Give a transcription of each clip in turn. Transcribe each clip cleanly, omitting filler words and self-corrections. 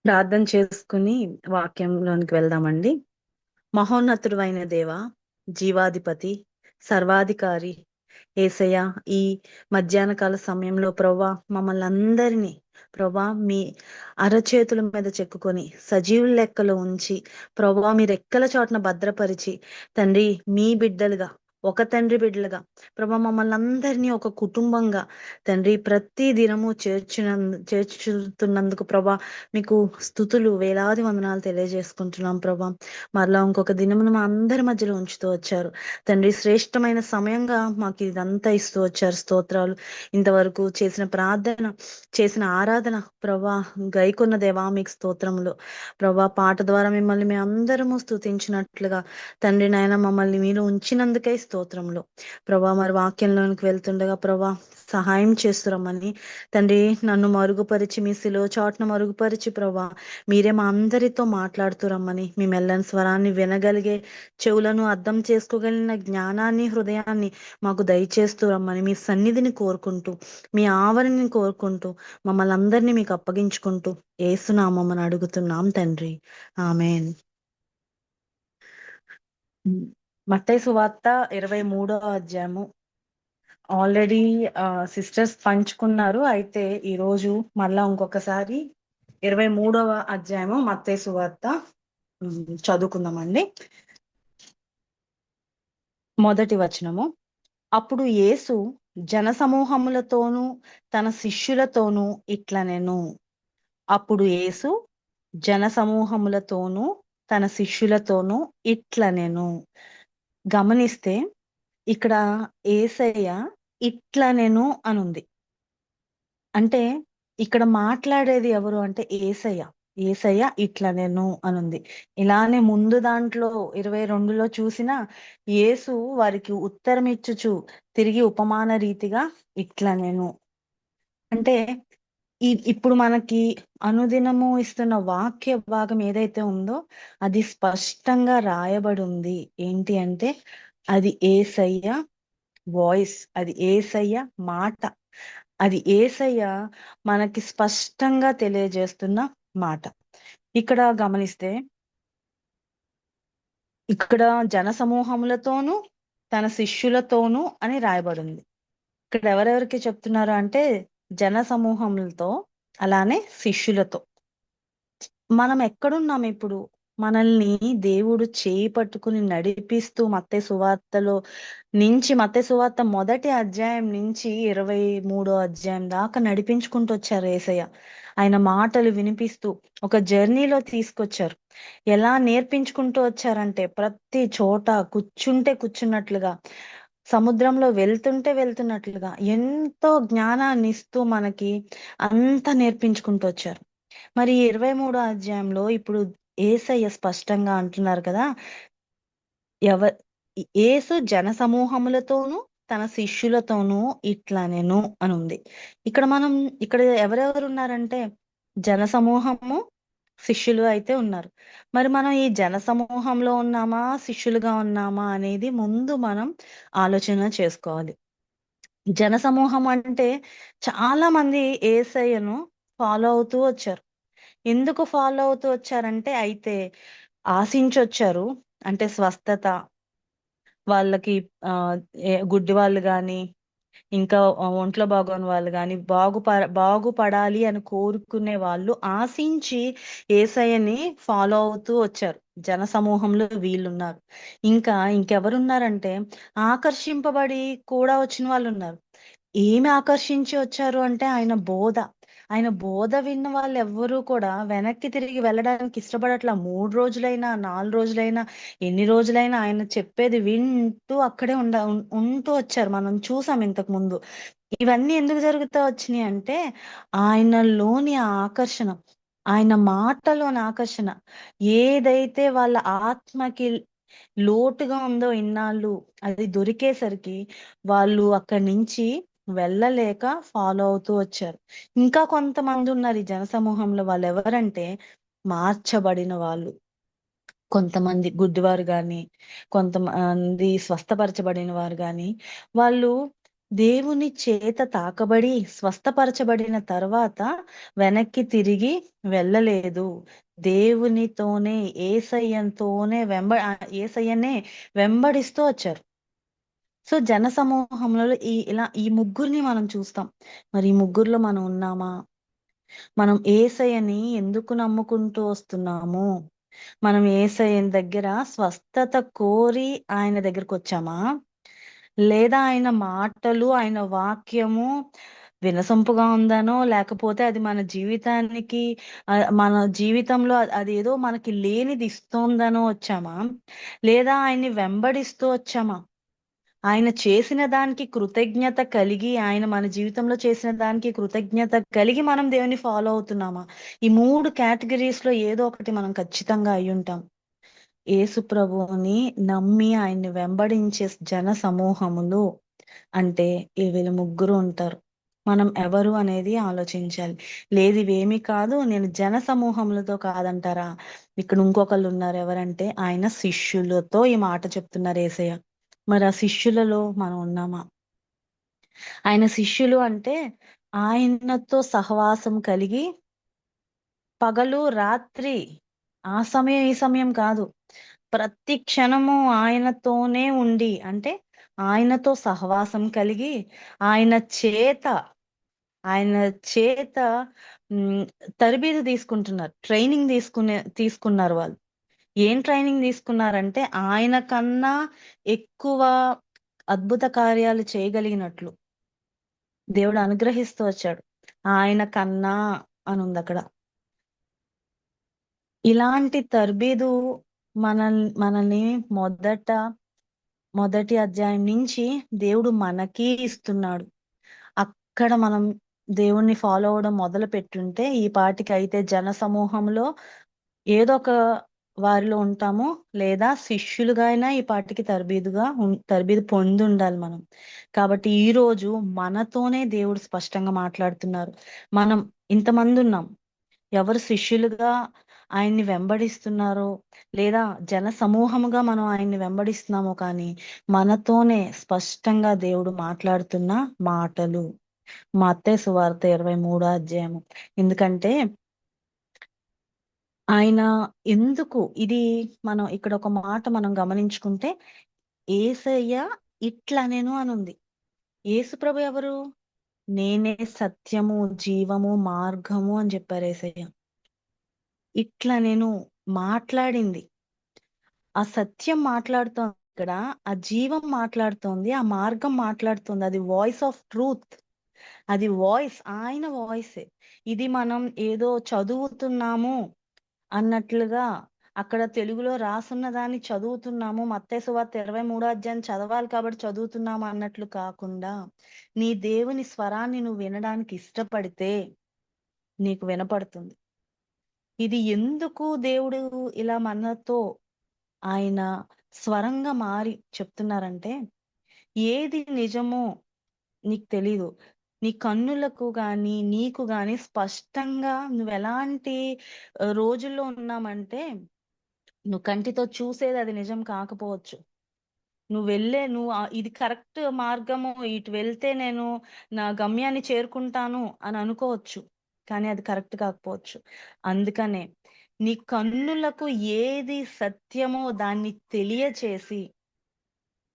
ప్రార్థన చేసుకుని వాక్యంలోనికి వెళ్దామండి. మహోన్నతుడైన దేవ, జీవాధిపతి, సర్వాధికారి యేసయ్య, ఈ మధ్యాహ్న కాల సమయంలో ప్రభా మమ్మల్ని అందరినీ ప్రభా మీ అరచేతుల మీద చెక్కుకొని సజీవుల లెక్కలో ఉంచి ప్రభా మీ రెక్కల చాటున భద్రపరిచి తండ్రి మీ బిడ్డలుగా ఒక తండ్రి బిడ్డలుగా ప్రభా మమ్మల్ని అందరినీ ఒక కుటుంబంగా తండ్రి ప్రతి దినము చేర్చుతున్నందుకు ప్రభా మీకు స్తుతులు వేలాది వందనాలు తెలియజేసుకుంటున్నాం ప్రభా. మరలా ఇంకొక దినమును మా అందరి మధ్యలో ఉంచుతూ వచ్చారు తండ్రి. శ్రేష్టమైన సమయంగా మాకు ఇదంతా ఇస్తూ వచ్చారు. స్తోత్రాలు. ఇంతవరకు చేసిన ప్రార్థన, చేసిన ఆరాధన ప్రభా గైకొన్న దేవా మీకు స్తోత్రములు ప్రభా. పాట ద్వారా మిమ్మల్ని మేము అందరము స్తుతించినట్లుగా తండ్రి నాయన మమ్మల్ని మీరు ఉంచినందుకై స్తోత్రములు ప్రభా. మరి వాక్యంలోనికి వెళ్తుండగా ప్రభా సహాయం చేస్తురమ్మని తండ్రి నన్ను మరుగుపరిచి మీ శిలువ చాటున మరుగుపరిచి ప్రభా మీరే మా అందరితో మాట్లాడుతురమ్మని, మీ మెల్లని స్వరాన్ని వినగలిగే చెవులను అర్థం చేసుకోగలిగిన జ్ఞానాన్ని, హృదయాన్ని మాకు దయచేస్తూ రమ్మని మీ సన్నిధిని కోరుకుంటూ, మీ ఆవరణని కోరుకుంటూ మమ్మల్ని అందరినీ మీకు అప్పగించుకుంటూ ఏసునామమున అడుగుతున్నాం తండ్రి. ఆమెన్. మత్తయి సువార్త 23వ అధ్యాయము ఆల్రెడీ సిస్టర్స్ పంచుకున్నారు. అయితే ఈ రోజు మళ్ళా ఇంకొకసారి 23వ అధ్యాయము మత్తయి సువార్త చదువుకుందామండి. మొదటి వచనము. అప్పుడు యేసు జనసమూహములతోనూ తన శిష్యులతోనూ ఇట్లనెను. అప్పుడు యేసు జనసమూహములతోనూ తన శిష్యులతోనూ ఇట్లనెను. గమనిస్తే ఇక్కడ యేసయ్య ఇట్లనెను అనుంది. అంటే ఇక్కడ మాట్లాడేది ఎవరు అంటే యేసయ్య. యేసయ్య ఇట్లనెను అనుంది. ఇలానే ముందు దాంట్లో 22లో చూసినా యేసు వారికి ఉత్తరం ఇచ్చుచు తిరిగి ఉపమాన రీతిగా ఇట్లనెను. అంటే ఇప్పుడు మనకి అనుదినము ఇస్తున్న వాక్య భాగం ఏదైతే ఉందో అది స్పష్టంగా రాయబడి ఉంది. ఏంటి అంటే అది యేసయ్య వాయిస్, అది యేసయ్య మాట, అది యేసయ్య మనకి స్పష్టంగా తెలియజేస్తున్న మాట. ఇక్కడ గమనిస్తే ఇక్కడ జన సమూహములతోనూ తన శిష్యులతోనూ అని రాయబడింది. ఇక్కడ ఎవరెవరికి చెప్తున్నారు అంటే జన సమూహములతో, అలానే శిష్యులతో. మనం ఎక్కడున్నాం ఇప్పుడు? మనల్ని దేవుడు చేయి పట్టుకుని నడిపిస్తూ మత్తయి సువార్తలో నుంచి, మత్తయి సువార్త మొదటి అధ్యాయం నుంచి 23వ అధ్యాయం దాకా నడిపించుకుంటూ వచ్చారు యేసయ్య. ఆయన మాటలు వినిపిస్తూ ఒక జర్నీలో తీసుకొచ్చారు. ఎలా నేర్పించుకుంటూ వచ్చారంటే ప్రతి చోట కూర్చుంటే కూర్చున్నట్లుగా, సముద్రంలో వెళ్తుంటే వెళ్తున్నట్లుగా ఎంతో జ్ఞానాన్ని ఇస్తూ మనకి అంతా నేర్పించుకుంటూ వచ్చారు. మరి 23వ అధ్యాయంలో ఇప్పుడు యేసయ్య స్పష్టంగా అంటున్నారు కదా, యేసు జన సమూహములతోనూ తన శిష్యులతోనూ ఇట్లనెను అని ఉంది. ఇక్కడ ఎవరెవరు ఉన్నారంటే జన సమూహము, శిష్యులు అయితే ఉన్నారు. మరి మనం ఈ జన సమూహంలో ఉన్నామా, శిష్యులుగా ఉన్నామా అనేది ముందు మనం ఆలోచన చేసుకోవాలి. జన సమూహం అంటే చాలా మంది యేసయ్యను ఫాలో అవుతూ వచ్చారు. ఎందుకు ఫాలో అవుతూ వచ్చారంటే అయితే ఆశించొచ్చారు. అంటే స్వస్థత, వాళ్ళకి గుడ్డి వాళ్ళు గాని, ఇంకా ఒంట్లో బాగోని వాళ్ళు గాని బాగుపడాలి అని కోరుకునే వాళ్ళు ఆశించి యేసయ్యని ఫాలో అవుతూ వచ్చారు. జన సమూహంలో వీళ్ళున్నారు. ఇంకెవరున్నారంటే ఆకర్షింపబడి కూడా వచ్చిన వాళ్ళు ఉన్నారు. ఏమి ఆకర్షించి వచ్చారు అంటే ఆయన బోధ విన్న వాళ్ళు ఎవ్వరూ కూడా వెనక్కి తిరిగి వెళ్ళడానికి ఇష్టపడట్లా. 3 రోజులైనా, 4 రోజులైనా, ఎన్ని రోజులైనా ఆయన చెప్పేది వింటూ అక్కడే ఉంటూ వచ్చారు. మనం చూసాం ఇంతకు ముందు. ఇవన్నీ ఎందుకు జరుగుతా వచ్చినాయి అంటే ఆయనలోని ఆ ఆకర్షణ, ఆయన మాటలోని ఆకర్షణ, ఏదైతే వాళ్ళ ఆత్మకి లోటుగా ఉందో ఇన్నాళ్ళు అది దొరికేసరికి వాళ్ళు అక్కడి నుంచి వెళ్ళలేక ఫాలో అవుతూ వచ్చారు. ఇంకా కొంతమంది ఉన్నారు ఈ జనసమూహంలో. వాళ్ళు ఎవరంటే మార్చబడిన వాళ్ళు. కొంతమంది గుడ్డివారు గాని, కొంతమంది స్వస్థపరచబడిన వారు గాని, వాళ్ళు దేవుని చేత తాకబడి స్వస్థపరచబడిన తర్వాత వెనక్కి తిరిగి వెళ్ళలేదు. దేవునితోనే యేసయ్యతోనే యేసయ్యనే వెంబడిస్తూ వచ్చారు. సో జన సమూహంలో ఈ ముగ్గురిని మనం చూస్తాం. మరి ఈ ముగ్గురులో మనం ఉన్నామా? మనం యేసయ్యని ఎందుకు నమ్ముకుంటూ వస్తున్నాము? మనం యేసయ్యని దగ్గర స్వస్థత కోరి ఆయన దగ్గరకు వచ్చామా? లేదా ఆయన మాటలు, ఆయన వాక్యము వినసొంపుగా ఉందనో, లేకపోతే అది మన జీవితానికి మన జీవితంలో అదేదో మనకి లేనిది ఇస్తోందనో వచ్చామా? లేదా ఆయన్ని వెంబడిస్తూ వచ్చామా? ఆయన చేసిన దానికి కృతజ్ఞత కలిగి, ఆయన మన జీవితంలో చేసిన దానికి కృతజ్ఞత కలిగి మనం దేవుని ఫాలో అవుతున్నామా? ఈ 3 కేటగిరీస్‌లో ఏదో ఒకటి మనం ఖచ్చితంగా అయ్యుంటాం. యేసు ప్రభువుని నమ్మి ఆయన్ని వెంబడించే జన సమూహములు అంటే వీళ్ళు ముగ్గురు ఉంటారు. మనం ఎవరు అనేది ఆలోచించాలి. లేదు ఇవేమీ కాదు, నేను జన సమూహములతో కాదంటారా? ఇక్కడ ఇంకొకళ్ళు ఉన్నారు. ఎవరంటే ఆయన శిష్యులతో ఈ మాట చెప్తున్నారు యేసయ్య. మరి ఆ శిష్యులలో మనం ఉన్నామా? ఆయన శిష్యులు అంటే ఆయనతో సహవాసం కలిగి పగలు రాత్రి ఆ సమయం ఈ సమయం కాదు, ప్రతి క్షణము ఆయనతోనే ఉండి, అంటే ఆయనతో సహవాసం కలిగి ఆయన చేత ఆయన చేత ఉమ్, తరబీదు తీసుకుంటున్నారు, ట్రైనింగ్ తీసుకున్నారు వాళ్ళు. ఏం ట్రైనింగ్ తీసుకున్నారంటే ఆయన కన్నా ఎక్కువ అద్భుత కార్యాలు చేయగలిగినట్లు దేవుడు అనుగ్రహిస్తూ వచ్చాడు. ఆయన కన్నా అని ఉంది అక్కడ. ఇలాంటి తర్బీదు మనల్ని మొదటి అధ్యాయం నుంచి దేవుడు మనకి ఇస్తున్నాడు. అక్కడ మనం దేవుణ్ణి ఫాలో అవడం మొదలు పెట్టుంటే ఈ పాటికి అయితే జన సమూహంలో ఏదో ఒక వారిలో ఉంటాము, లేదా శిష్యులుగా అయినా ఈ పాటికి తరబీదు పొంది ఉండాలి మనం. కాబట్టి ఈ రోజు మనతోనే దేవుడు స్పష్టంగా మాట్లాడుతున్నారు. మనం ఇంతమంది ఉన్నాం. ఎవరు శిష్యులుగా ఆయన్ని వెంబడిస్తున్నారో, లేదా జన సమూహముగా మనం ఆయన్ని వెంబడిస్తున్నామో, కానీ మనతోనే స్పష్టంగా దేవుడు మాట్లాడుతున్న మాటలు. మత్తయి సువార్త 23వ అధ్యాయము. ఎందుకంటే ఆయన ఎందుకు ఇది మనం ఇక్కడ ఒక మాట మనం గమనించుకుంటే, యేసయ్య ఇట్లనెను అనుంది. యేసుప్రభు ఎవరు? నేనే సత్యము, జీవము, మార్గము అని చెప్పారు యేసయ్య. ఇట్లా నేను మాట్లాడింది, ఆ సత్యం మాట్లాడుతోంది ఇక్కడ, ఆ జీవం మాట్లాడుతోంది, ఆ మార్గం మాట్లాడుతోంది. అది వాయిస్ ఆఫ్ ట్రూత్. అది ఆయన వాయిసే. ఇది మనం ఏదో చదువుతున్నాము అన్నట్లుగా అక్కడ తెలుగులో రాసున్న దాన్ని చదువుతున్నాము, మత్తయి సువార్త 23వ అధ్యాయం చదవాలి కాబట్టి చదువుతున్నాము అన్నట్లు కాకుండా, నీ దేవుని స్వరాన్ని నువ్వు వినడానికి ఇష్టపడితే నీకు వినపడుతుంది. ఇది ఎందుకు దేవుడు ఇలా మనతో ఆయన స్వరంగా మారి చెప్తున్నారంటే, ఏది నిజమో నీకు తెలీదు. నీ కన్నులకు గాని, నీకు గాని స్పష్టంగా నువ్వెలాంటి రోజుల్లో ఉన్నామంటే, నువ్వు కంటితో చూసేది అది నిజం కాకపోవచ్చు. ఇది కరెక్ట్ మార్గము, ఇటు వెళ్తే నేను నా గమ్యాన్ని చేరుకుంటాను అని అనుకోవచ్చు. కానీ అది కరెక్ట్ కాకపోవచ్చు. అందుకనే నీ కన్నులకు ఏది సత్యమో దాన్ని తెలియచేసి,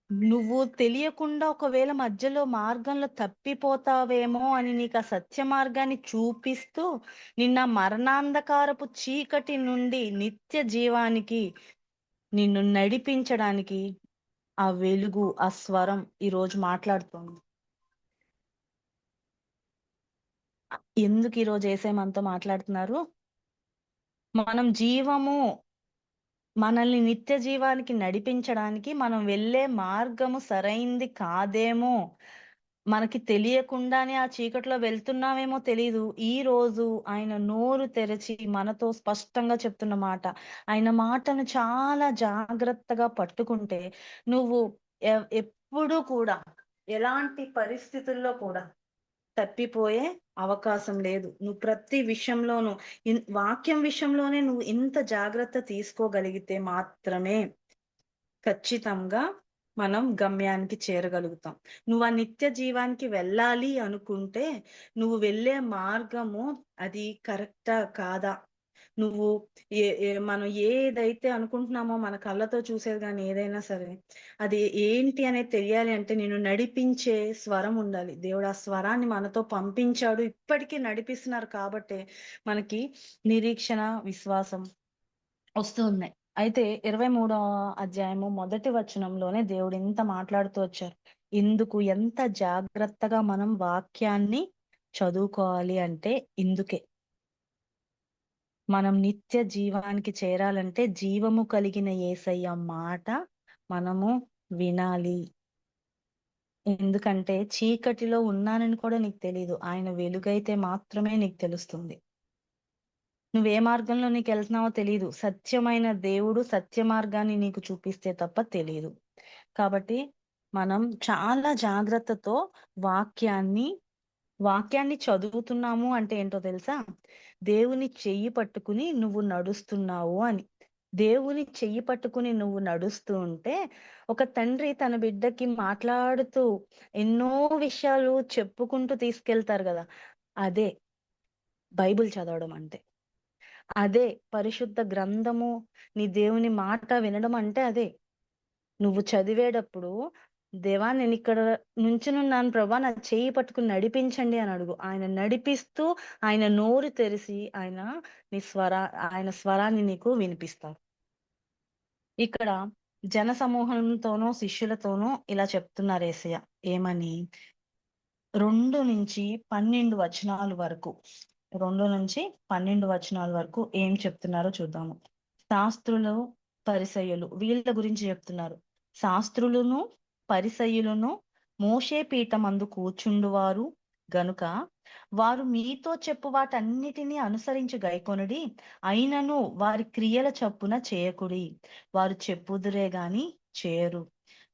నువ్వు తెలియకుండా ఒకవేళ మధ్యలో మార్గంలో తప్పిపోతావేమో అని నీకు ఆ సత్య మార్గాన్ని చూపిస్తూ, నిన్న మరణాంధకారపు చీకటి నుండి నిత్య జీవానికి నిన్ను నడిపించడానికి ఆ వెలుగు, ఆ స్వరం ఈరోజు మాట్లాడుతోంది. ఎందుకు ఈరోజు యేసయ్య మనతో మాట్లాడుతున్నారు? మనం మనల్ని నిత్య జీవానికి నడిపించడానికి మనం వెళ్ళే మార్గము సరైంది కాదేమో, మనకి తెలియకుండానే ఆ చీకట్లో వెళ్తున్నామేమో తెలీదు. ఈ రోజు ఆయన నోరు తెరచి మనతో స్పష్టంగా చెప్తున్న మాట, ఆయన మాటను చాలా జాగ్రత్తగా పట్టుకుంటే నువ్వు ఎప్పుడూ కూడా, ఎలాంటి పరిస్థితుల్లో కూడా తప్పిపోయే అవకాశం లేదు. నువ్వు ప్రతి విషయంలోనూ వాక్యం విషయంలోనే నువ్వు ఇంత జాగ్రత్త తీసుకోగలిగితే మాత్రమే ఖచ్చితంగా మనం గమ్యానికి చేరగలుగుతాం. నువ్వు ఆ నిత్య జీవానికి వెళ్ళాలి అనుకుంటే, నువ్వు వెళ్ళే మార్గము అది కరెక్టా? కాదా? నువ్వు ఏ ఏ మనం ఏదైతే అనుకుంటున్నామో మన కళ్ళతో చూసేది గాని ఏదైనా సరే, అది ఏంటి అనేది తెలియాలి అంటే నిన్ను నడిపించే స్వరం ఉండాలి. దేవుడు ఆ స్వరాన్ని మనతో పంపించాడు. ఇప్పటికీ నడిపిస్తున్నారు కాబట్టే మనకి నిరీక్షణ, విశ్వాసం వస్తూ ఉన్నాయి. అయితే 23వ అధ్యాయము మొదటి వచనంలోనే దేవుడు ఇంత మాట్లాడుతూ వచ్చారు. ఇందుకు ఎంత జాగ్రత్తగా మనం వాక్యాన్ని చదువుకోవాలి అంటే ఇందుకే. మనం నిత్య జీవానికి చేరాలంటే జీవము కలిగిన యేసయ్య మాట మనము వినాలి. ఎందుకంటే చీకటిలో ఉన్నానని కూడా నీకు తెలీదు. ఆయన వెలుగైతే మాత్రమే నీకు తెలుస్తుంది. నువ్వే మార్గంలో నీకెళ్తున్నావో తెలీదు. సత్యమైన దేవుడు సత్య మార్గాన్ని నీకు చూపిస్తే తప్ప తెలీదు. కాబట్టి మనం చాలా జాగ్రత్తతో వాక్యాన్ని వాక్యాన్ని చదువుతున్నాము అంటే ఏంటో తెలుసా? దేవుని చెయ్యి పట్టుకుని నువ్వు నడుస్తున్నావు అని. దేవుని చెయ్యి పట్టుకుని నువ్వు నడుస్తూ ఉంటే, ఒక తండ్రి తన బిడ్డకి మాట్లాడుతూ ఎన్నో విషయాలు చెప్పుకుంటూ తీసుకెళ్తారు గదా! అదే బైబిల్ చదవడం అంటే. అదే పరిశుద్ధ గ్రంథము, నీ దేవుని మాట వినడం అంటే అదే. నువ్వు చదివేటప్పుడు, దేవా నేనిక్కడ నుంచునున్నాను ప్రభా! నా చెయ్యి పట్టుకొని నడిపించండి అని అడుగు. ఆయన నడిపిస్తూ, ఆయన నోరు తెరిసి, ఆయన స్వరాన్ని నీకు వినిపిస్తారు. ఇక్కడ జనసమూహంతోనూ, శిష్యులతోనూ ఇలా చెప్తున్నారు యేసయ్య. ఏమని? 2-12 వచనాల వరకు 2-12 వచనాల వరకు ఏం చెప్తున్నారో చూద్దాము. శాస్త్రులు, పరిసయ్యులు వీళ్ళ గురించి చెప్తున్నారు. శాస్త్రులును, పరిసయ్యులను మోషే పీఠమందు కూర్చుండువారు గనుక వారు మీతో చెప్పు వాటన్నిటిని అనుసరించి గైకొనుడి. అయినను వారి క్రియల చొప్పున చేయకుడి. వారు చెప్పుదురే గాని చేయరు.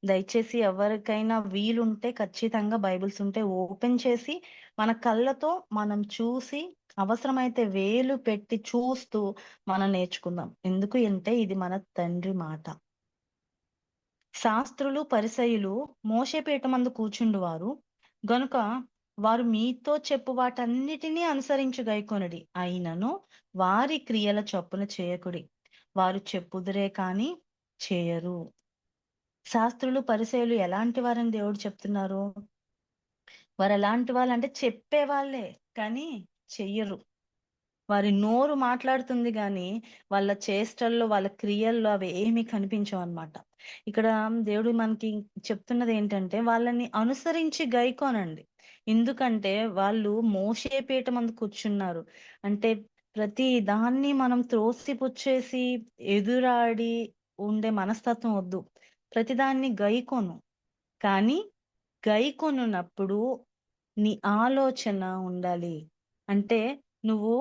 దయచేసి ఎవరికైనా వీలుంటే ఖచ్చితంగా బైబిల్స్ ఉంటే ఓపెన్ చేసి మన కళ్ళతో మనం చూసి అవసరమైతే వేలు పెట్టి చూస్తూ మనం నేర్చుకుందాం. ఎందుకు అంటే ఇది మన తండ్రి మాట. శాస్త్రులు, పరిసయ్యులు మోషే పీఠమందు కూర్చుండువారు గనుక వారు మీతో చెప్పు వాటన్నిటినీ అనుసరించి గైకొనుడి. అయినను వారి క్రియల చొప్పున చేయకుడి. వారు చెప్పుదురే కాని చేయరు. శాస్త్రులు, పరిసయ్యులు ఎలాంటి వారని దేవుడు చెప్తున్నారు? వారు ఎలాంటి వాళ్ళంటే చెప్పేవాళ్ళే కానీ చెయ్యరు. వారి నోరు మాట్లాడుతుంది గాని, వాళ్ళ చేష్టల్లో, వాళ్ళ క్రియల్లో అవి ఏమీ కనిపించవన్నమాట. ఇక్కడ దేవుడు మనకి చెప్తున్నది ఏంటంటే, వాళ్ళని అనుసరించి గైకోనండి. ఎందుకంటే, వాళ్ళు మోషే పీఠమందు కూర్చున్నారు. అంటే ప్రతి దాన్ని మనం త్రోసిపుచ్చేసి, ఎదురాడి ఉండే మనస్తత్వం వద్దు. ప్రతిదాన్ని గైకొను. కానీ గైకొనున్నప్పుడు నీ ఆలోచన ఉండాలి. అంటే నువ్వు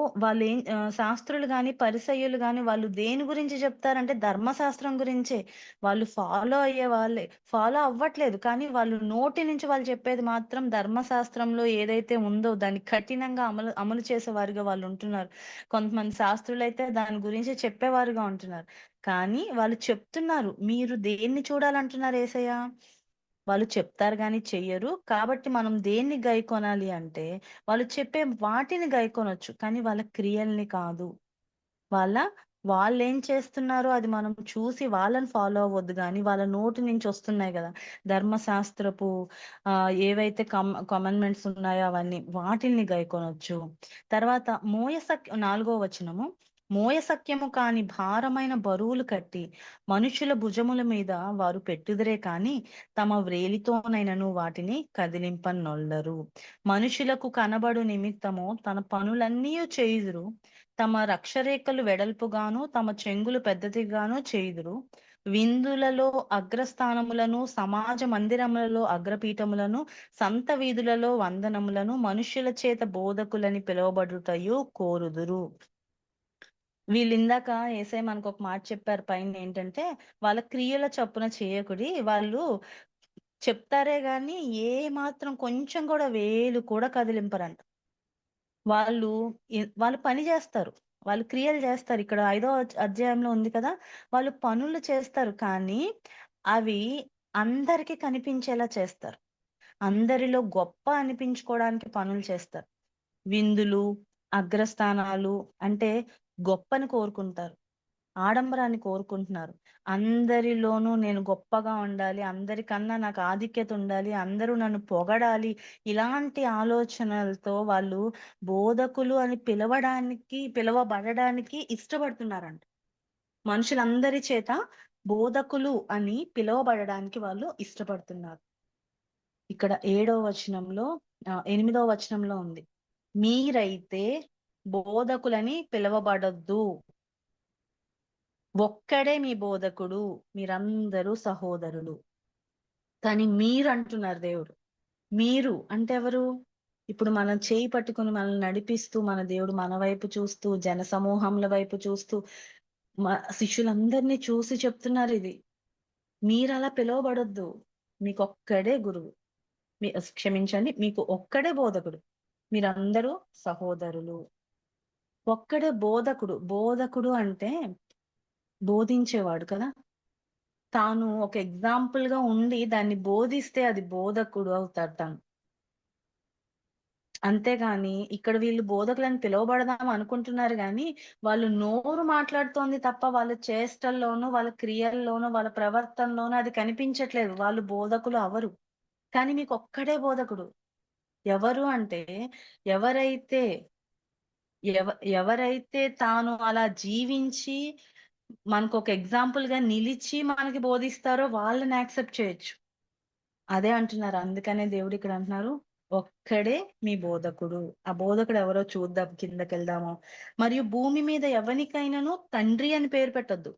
శాస్త్రులు గాని, పరిసయ్యులు గాని వాళ్ళు దేని గురించి చెప్తారంటే ధర్మశాస్త్రం గురించే. వాళ్ళు ఫాలో అయ్యే వాళ్ళే. ఫాలో అవ్వట్లేదు. కానీ వాళ్ళు నోటి నుంచి వాళ్ళు చెప్పేది మాత్రం ధర్మశాస్త్రంలో ఏదైతే ఉందో దాన్ని కఠినంగా అమలు అమలు చేసేవారుగా వాళ్ళుంటున్నారు. కొంతమంది శాస్త్రులైతే దాని గురించి చెప్పేవారుగా ఉంటున్నారు. కానీ వాళ్ళు చెప్తున్నారు. మీరు దేన్ని చూడాలంటున్నారు యేసయ్య? వాళ్ళు చెప్తారు గాని చెయ్యరు. కాబట్టి మనం దేన్ని గైకొనాలి అంటే, వాళ్ళు చెప్పే వాటిని గైకొనొచ్చు. కానీ వాళ్ళ క్రియల్ని కాదు. వాళ్ళ వాళ్ళేం చేస్తున్నారో అది మనం చూసి వాళ్ళని ఫాలో అవ్వద్దు గానీ, వాళ్ళ నోటి నుంచి వస్తున్నాయి గదా! ధర్మశాస్త్రపు ఏవైతే కమాండ్‌మెంట్స్ ఉన్నాయో అవన్నీ, వాటిల్ని గైకొనొచ్చు. తర్వాత 4వ వచనము. మోయసఖ్యము కాని భారమైన బరువులు కట్టి, మనుషుల భుజముల మీద వారు పెట్టుదురే కాని, తమ వ్రేలితోనైనను వాటిని కదిలింపనొల్లరు. మనుషులకు కనబడు నిమిత్తము తన పనులన్నీయు చేయుదురు. తమ రక్షరేఖలు వెడల్పుగాను, తమ చెంగులు పెద్దదిగాను చేయుదురు. విందులలో అగ్రస్థానములను, సమాజ మందిరములలో అగ్రపీఠములను, సంత వీధులలో వందనములను, మనుష్యుల చేత బోధకులని పిలువబడుటయు కోరుదురు. వీళ్ళిందాక యేసయ్య మనకొక మాట చెప్పారు పైనేంటంటే, వాళ్ళ క్రియల చొప్పున చేయకుడి. వాళ్ళు చెప్తారే గాని, ఏ మాత్రం కొంచెం కూడా వేలు కూడా కదిలింపరంట. వాళ్ళు వాళ్ళు పని జేస్తారు. వాళ్ళు క్రియలు జేస్తారు. ఇక్కడ 5వ అధ్యాయంలో ఉంది కదా! వాళ్ళు పనులు చేస్తారు. కానీ అవి అందరికీ కనిపించేలా చేస్తారు. అందరిలో గొప్ప అనిపించుకోవడానికి పనులు చేస్తారు. విందులు, అగ్రస్థానాలు అంటే గొప్పని కోరుకుంటారు. ఆడంబరాన్ని కోరుకుంటున్నారు. అందరిలోనూ నేను గొప్పగా ఉండాలి, అందరికన్నా నాకు ఆధిక్యత ఉండాలి, అందరూ నన్ను పొగడాలి. ఇలాంటి ఆలోచనలతో వాళ్ళు బోధకులు అని పిలవబడడానికి ఇష్టపడుతున్నారంట. మనుషులందరి చేత బోధకులు అని పిలువబడడానికి వాళ్ళు ఇష్టపడుతున్నారు. ఇక్కడ 8వ వచనంలో ఉంది. మీరైతే బోధకులని పిలువబడొద్దు. ఒక్కడే మీ బోధకుడు, మీరందరూ సహోదరులు. కానీ మీరు అంటున్నారు దేవుడు. మీరు అంటే ఎవరు? ఇప్పుడు మనం చేయి పట్టుకుని మనల్ని నడిపిస్తూ మన దేవుడు మన వైపు చూస్తూ, జన సమూహముల వైపు చూస్తూ, శిష్యులందరినీ చూసి చెప్తున్నారు ఇది. మీరు అలా పిలువబడొద్దు. మీకొక్కడే గురువు. క్షమించండి, మీకు ఒక్కడే బోధకుడు. మీరందరూ సహోదరులు. ఒక్కడే బోధకుడు. బోధకుడు అంటే బోధించేవాడు కదా. తాను ఒక ఎగ్జాంపుల్ గా ఉండి దాన్ని బోధిస్తే అది బోధకుడు అవుతాడు తాను. అంతేగాని ఇక్కడ వీళ్ళు బోధకులని పిలువబడదాం అనుకుంటున్నారు గాని వాళ్ళు నోరు మాట్లాడుతోంది తప్ప వాళ్ళ చేష్టల్లోనూ, వాళ్ళ క్రియల్లోనూ, వాళ్ళ ప్రవర్తనలోనూ అది కనిపించట్లేదు. వాళ్ళు బోధకులు అవరు. కానీ మీకు ఒక్కడే బోధకుడు. ఎవరు అంటే ఎవరైతే ఎవ ఎవరైతే తాను అలా జీవించి మనకు ఒక ఎగ్జాంపుల్ గా నిలిచి మనకి బోధిస్తారో వాళ్ళని యాక్సెప్ట్ చేయొచ్చు. అదే అంటున్నారు. అందుకనే దేవుడు ఇక్కడ అంటున్నారు, ఒక్కడే మీ బోధకుడు. ఆ బోధకుడు ఎవరో చూద్దాం, కిందకెళ్దాము. మరియు భూమి మీద ఎవరికైనాను తండ్రి అని పేరు పెట్టొద్దు.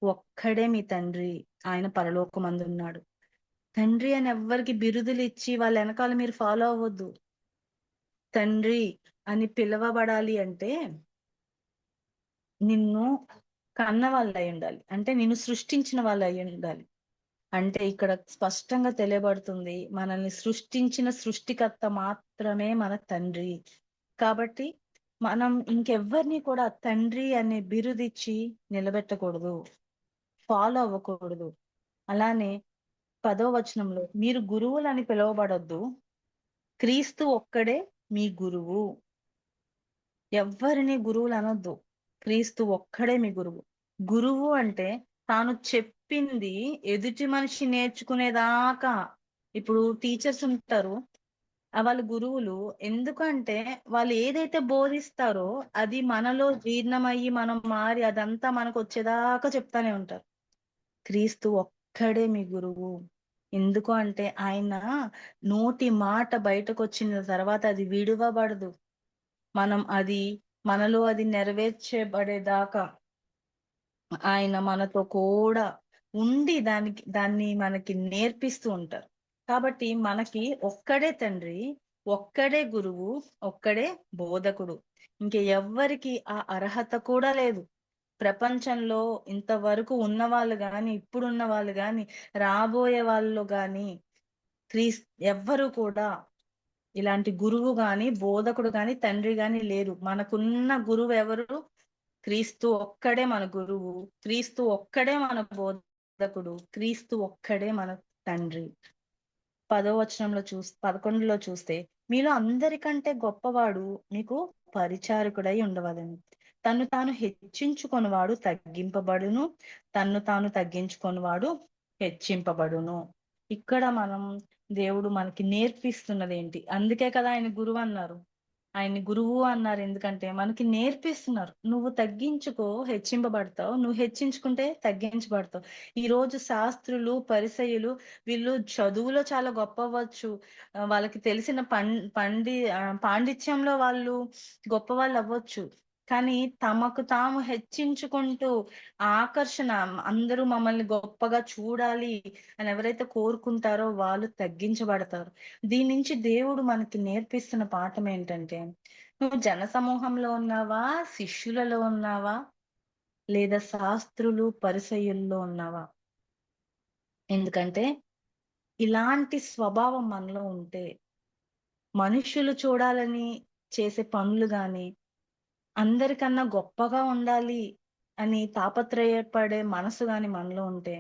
ఒక్కడే మీ తండ్రి, ఆయన పరలోకమందున్నాడు. తండ్రి అని ఎవ్వరికి బిరుదులు ఇచ్చి వాళ్ళ వెనకాల మీరు ఫాలో అవ్వద్దు. తండ్రి అని పిలవబడాలి అంటే నిన్ను కన్న వాళ్ళు అయి ఉండాలి. అంటే నిన్ను సృష్టించిన వాళ్ళు అయి ఉండాలి. అంటే ఇక్కడ స్పష్టంగా తెలియబడుతుంది, మనల్ని సృష్టించిన సృష్టికర్త మాత్రమే మన తండ్రి. కాబట్టి మనం ఇంకెవ్వరిని కూడా తండ్రి అనే బిరుదిచ్చి నిలబెట్టకూడదు, ఫాలో అవ్వకూడదు. అలానే 10వ వచనంలో మీరు గురువులని పిలువబడొద్దు, క్రీస్తు ఒక్కడే మీ గురువు. ఎవ్వరిని గురువులు అనొద్దు, క్రీస్తు ఒక్కడే మీ గురువు. గురువు అంటే తాను చెప్పింది ఎదుటి మనిషి నేర్చుకునేదాకా. ఇప్పుడు టీచర్స్ ఉంటారు, వాళ్ళు గురువులు. ఎందుకంటే వాళ్ళు ఏదైతే బోధిస్తారో అది మనలో జీర్ణమయ్యి మనం మారి అదంతా మనకు వచ్చేదాకా చెప్తానే ఉంటారు. క్రీస్తు ఒక్కడే మీ గురువు. ఎందుకు అంటే ఆయన నోటి మాట బయటకు వచ్చిన తర్వాత అది విడువబడదు. మనం అది మనలో అది నెరవేర్చబడేదాకా ఆయన మనతో కూడా ఉండి దాన్ని మనకి నేర్పిస్తూ ఉంటారు. కాబట్టి మనకి ఒక్కడే తండ్రి, ఒక్కడే గురువు, ఒక్కడే బోధకుడు. ఇంక ఎవ్వరికి ఆ అర్హత కూడా లేదు. ప్రపంచంలో ఇంతవరకు ఉన్న వాళ్ళు గాని, ఇప్పుడున్న వాళ్ళు గాని, రాబోయే వాళ్ళు గాని, క్రీస్ ఎవ్వరు కూడా ఇలాంటి గురువు గాని, బోధకుడు గాని, తండ్రి గాని లేరు. మనకున్న గురువు ఎవరు? క్రీస్తు ఒక్కడే మన గురువు, క్రీస్తు ఒక్కడే మన బోధకుడు, క్రీస్తు ఒక్కడే మన తండ్రి. 11లో చూస్తే మీలో అందరికంటే గొప్పవాడు మీకు పరిచారకుడై ఉండవలని. తన్ను తాను హెచ్చించుకొనివాడు తగ్గింపబడును, తన్ను తాను తగ్గించుకొనివాడు హెచ్చింపబడును. ఇక్కడ దేవుడు మనకి నేర్పిస్తున్నది ఏంటి? అందుకే కదా ఆయన గురువు అన్నారు. ఆయన్ని గురువు అన్నారు ఎందుకంటే మనకి నేర్పిస్తున్నారు. నువ్వు తగ్గించుకో, హెచ్చింపబడతావు. నువ్వు హెచ్చించుకుంటే తగ్గించబడతావు. ఈ రోజు శాస్త్రులు, పరిసయ్యులు వీళ్ళు చదువులో చాలా గొప్ప అవ్వచ్చు. వాళ్ళకి తెలిసిన పాండిత్యంలో వాళ్ళు గొప్ప వాళ్ళు అవ్వచ్చు. కానీ తమకు తాము హెచ్చించుకుంటూ ఆకర్షణ, అందరూ మమ్మల్ని గొప్పగా చూడాలి అని ఎవరైతే కోరుకుంటారో వాళ్ళు తగ్గించబడతారు. దీని నుంచి దేవుడు మనకి నేర్పిస్తున్న పాఠం ఏంటంటే, నువ్వు జన సమూహంలో ఉన్నావా, శిష్యులలో ఉన్నావా, లేదా శాస్త్రులు పరిసయ్యుల్లో ఉన్నావా? ఎందుకంటే ఇలాంటి స్వభావం మనలో ఉంటే మనుషులు చూడాలని చేసే పనులు గాని, అందరికన్నా గొప్పగా ఉండాలి అని తాపత్రయపడే మనసు గాని మనలో ఉంటే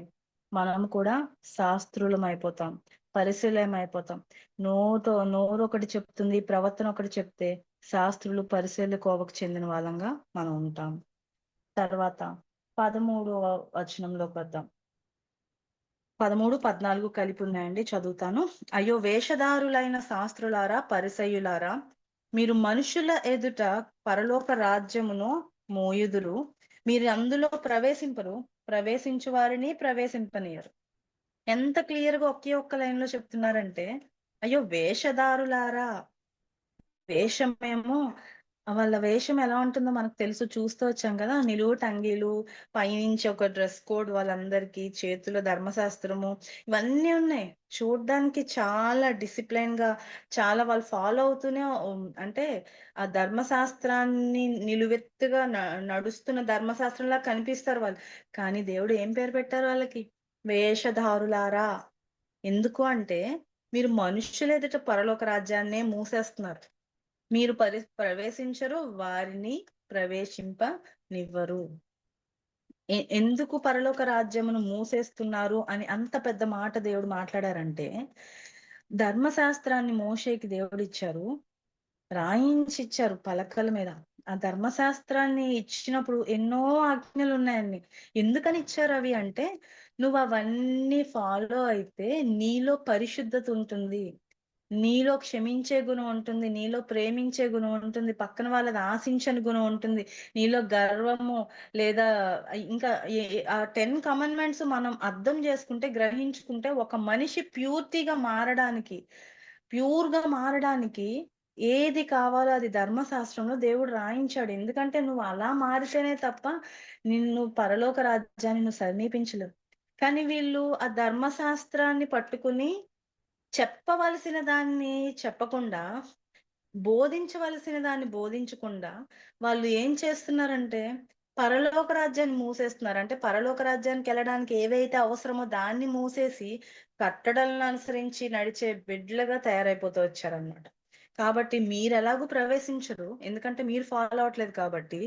మనం కూడా శాస్త్రులం అయిపోతాం, పరిశీలం అయిపోతాం. నోరు ఒకటి చెప్తుంది, ప్రవర్తన ఒకటి చెప్తే శాస్త్రులు పరిశీల కోవకు చెందిన వాళ్ళంగా మనం ఉంటాం. తర్వాత 13వ వచనంలోకి వద్దాం. 13, 14 కలిపి ఉన్నాయండి, చదువుతాను. అయ్యో వేషధారులైన శాస్త్రులారా, పరిసయ్యులారా, మీరు మనుషుల ఎదుట పరలోక రాజ్యమును మోయుదురు, మీరు అందులో ప్రవేశింపరు, ప్రవేశించు వారిని ప్రవేశింపనీయరు. ఎంత క్లియర్ గా ఒకే ఒక్క లైన్ లో చెప్తున్నారంటే, అయ్యో వేషధారులారా, వేషమేమో వాళ్ళ వేషం ఎలా ఉంటుందో మనకు తెలుసు, చూస్తూ వచ్చాం కదా. నిలువు టంగీలు, పైనుంచి ఒక డ్రెస్ కోడ్, వాళ్ళందరికీ చేతిలో ధర్మశాస్త్రము, ఇవన్నీ ఉన్నాయి. చూడ్డానికి చాలా డిసిప్లైన్ గా, చాలా వాళ్ళు ఫాలో అవుతూనే అంటే ఆ ధర్మశాస్త్రాన్ని నిలువెత్తుగా నడుస్తున్న ధర్మశాస్త్రంలా కనిపిస్తారు వాళ్ళు. కానీ దేవుడు ఏం పేరు పెట్టారు వాళ్ళకి? వేషధారులారా. ఎందుకు అంటే మీరు మనుషుల ఎదుట పరలోక రాజ్యాన్నే మూసేస్తున్నారు, మీరు ప్రవేశించరు, వారిని ప్రవేశింపనివ్వరు. ఎందుకు పరలోక రాజ్యమును మూసేస్తున్నారు అని అంత పెద్ద మాట దేవుడు మాట్లాడారంటే, ధర్మశాస్త్రాన్ని మోషేకి దేవుడు ఇచ్చారు, రాయించి ఇచ్చారు పలకల మీద. ఆ ధర్మశాస్త్రాన్ని ఇచ్చినప్పుడు ఎన్నో ఆజ్ఞలు ఉన్నాయండి. ఎందుకని ఇచ్చారు అవి అంటే, నువ్వు అవన్నీ ఫాలో అయితే నీలో పరిశుద్ధత ఉంటుంది, నీలో క్షమించే గుణం ఉంటుంది, నీలో ప్రేమించే గుణం ఉంటుంది, పక్కన వాళ్ళది ఆశించని గుణం ఉంటుంది, నీలో గర్వము లేదా ఇంకా ఆ 10 కమాండ్మెంట్స్ మనం అర్థం చేసుకుంటే, గ్రహించుకుంటే, ఒక మనిషి ప్యూర్ గా మారడానికి ఏది కావాలో అది ధర్మశాస్త్రంలో దేవుడు రాయించాడు. ఎందుకంటే నువ్వు అలా మారితేనే తప్ప నిన్ను పరలోక రాజ్యాన్ని నువ్వు సమీపించలేవు. కానీ వీళ్ళు ఆ ధర్మశాస్త్రాన్ని పట్టుకుని చెప్పవలసిన దాన్ని చెప్పకుండా, బోధించవలసిన దాన్ని బోధించకుండా, వాళ్ళు ఏం చేస్తున్నారంటే పరలోక రాజ్యాన్ని మూసేస్తున్నారు. అంటే పరలోక రాజ్యానికి వెళ్ళడానికి ఏవైతే అవసరమో దాన్ని మూసేసి కట్టడలను అనుసరించి నడిచే బిడ్డలుగా తయారైపోతూ వచ్చారనమాట. కాబట్టి మీరు ఎలాగూ ప్రవేశించరు, ఎందుకంటే మీరు ఫాలో అవట్లేదు కాబట్టి.